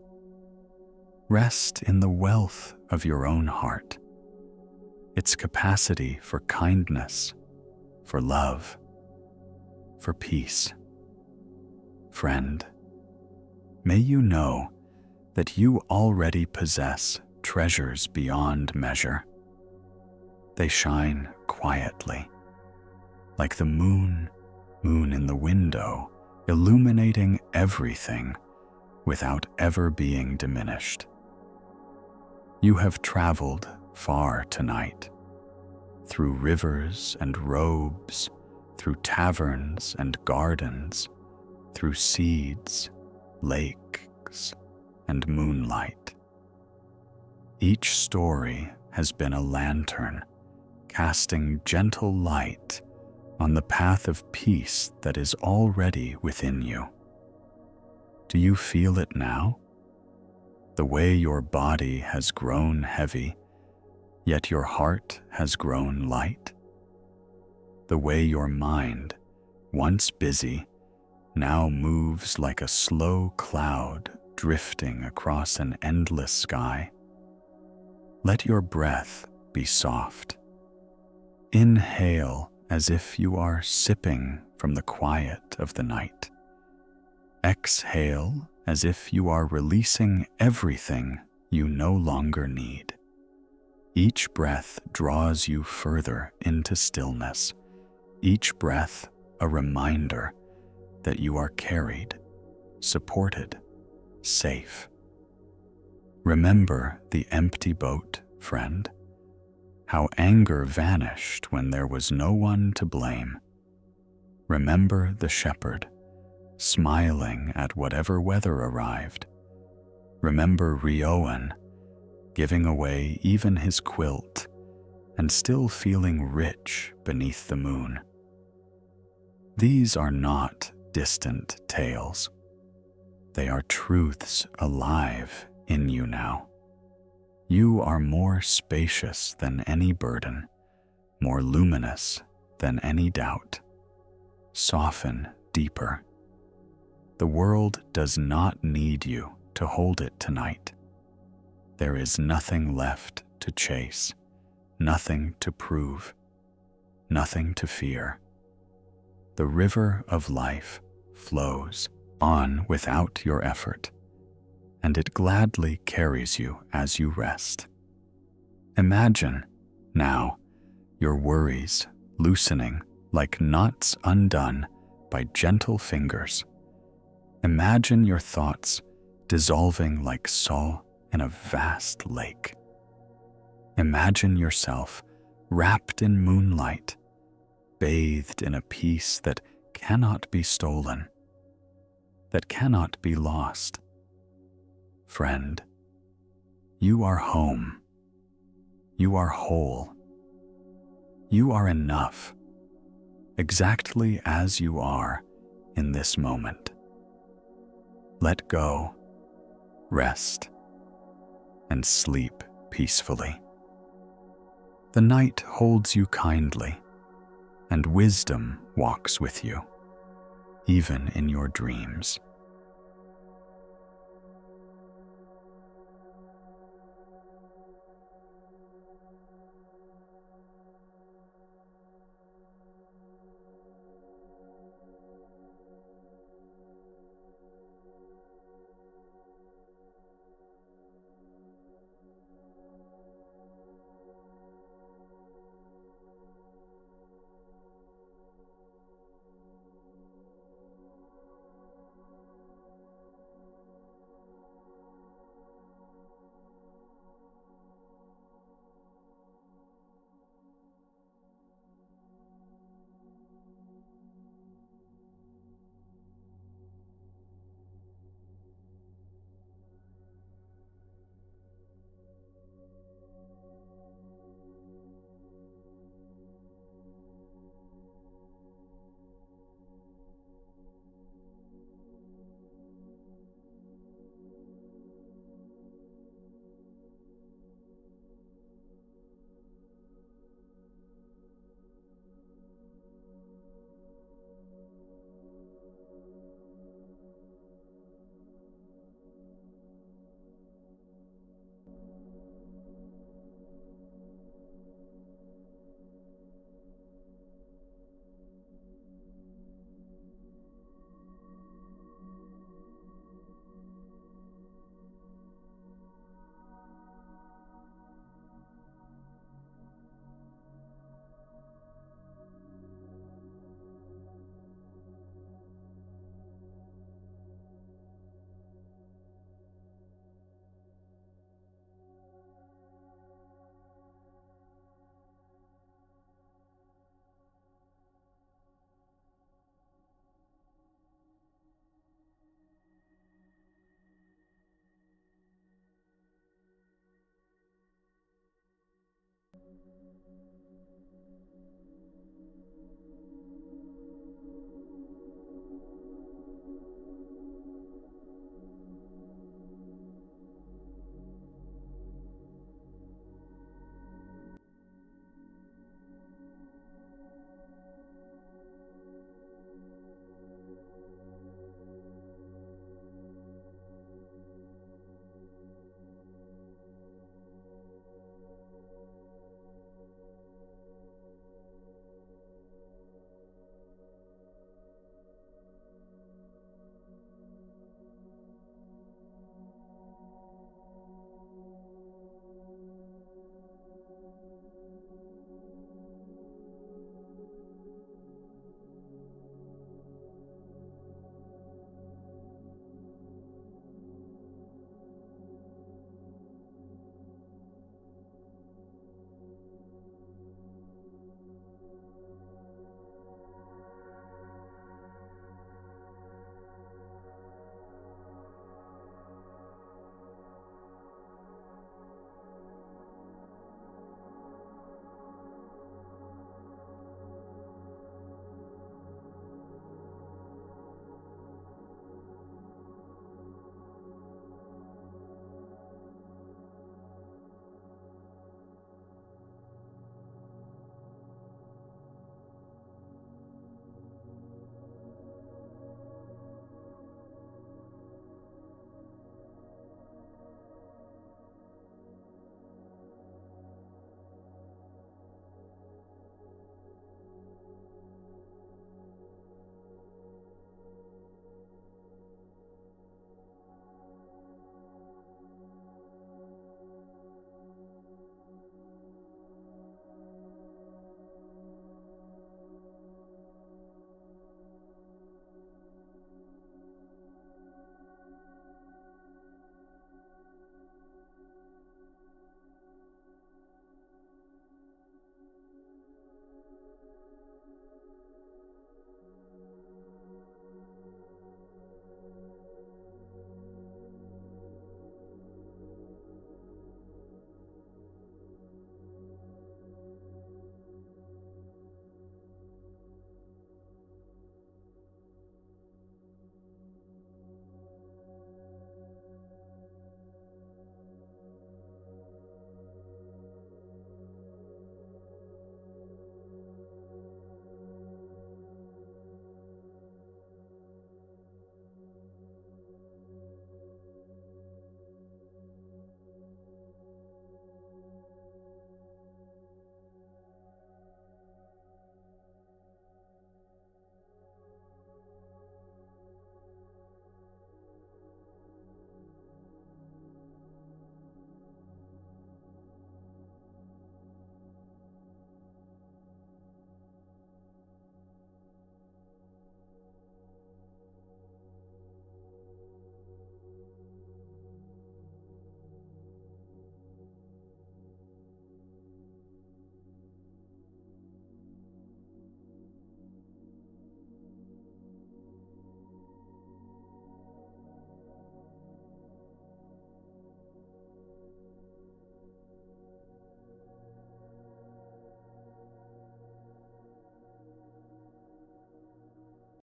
rest in the wealth of your own heart, its capacity for kindness, for love, for peace. Friend, may you know that you already possess treasures beyond measure. They shine quietly, like the moon in the window, illuminating everything without ever being diminished. You have traveled far tonight, through rivers and robes, through taverns and gardens, through seeds, lakes, and moonlight. Each story has been a lantern, casting gentle light on the path of peace that is already within you. Do you feel it now? The way your body has grown heavy, yet your heart has grown light? The way your mind, once busy, now moves like a slow cloud drifting across an endless sky? Let your breath be soft. Inhale as if you are sipping from the quiet of the night. Exhale as if you are releasing everything you no longer need. Each breath draws you further into stillness. Each breath a reminder that you are carried, supported, safe. Remember the empty boat, friend. How anger vanished when there was no one to blame. Remember the shepherd, smiling at whatever weather arrived. Remember Ryoan, giving away even his quilt and still feeling rich beneath the moon. These are not distant tales. They are truths alive in you now. You are more spacious than any burden, more luminous than any doubt. Soften deeper. The world does not need you to hold it tonight. There is nothing left to chase, nothing to prove, nothing to fear. The river of life flows on without your effort. and it gladly carries you as you rest. Imagine, now, your worries loosening like knots undone by gentle fingers. Imagine your thoughts dissolving like salt in a vast lake. Imagine yourself wrapped in moonlight, bathed in a peace that cannot be stolen, that cannot be lost. Friend, you are home. You are whole. You are enough, exactly as you are in this moment. Let go, rest, and sleep peacefully. The night holds you kindly, and wisdom walks with you, even in your dreams.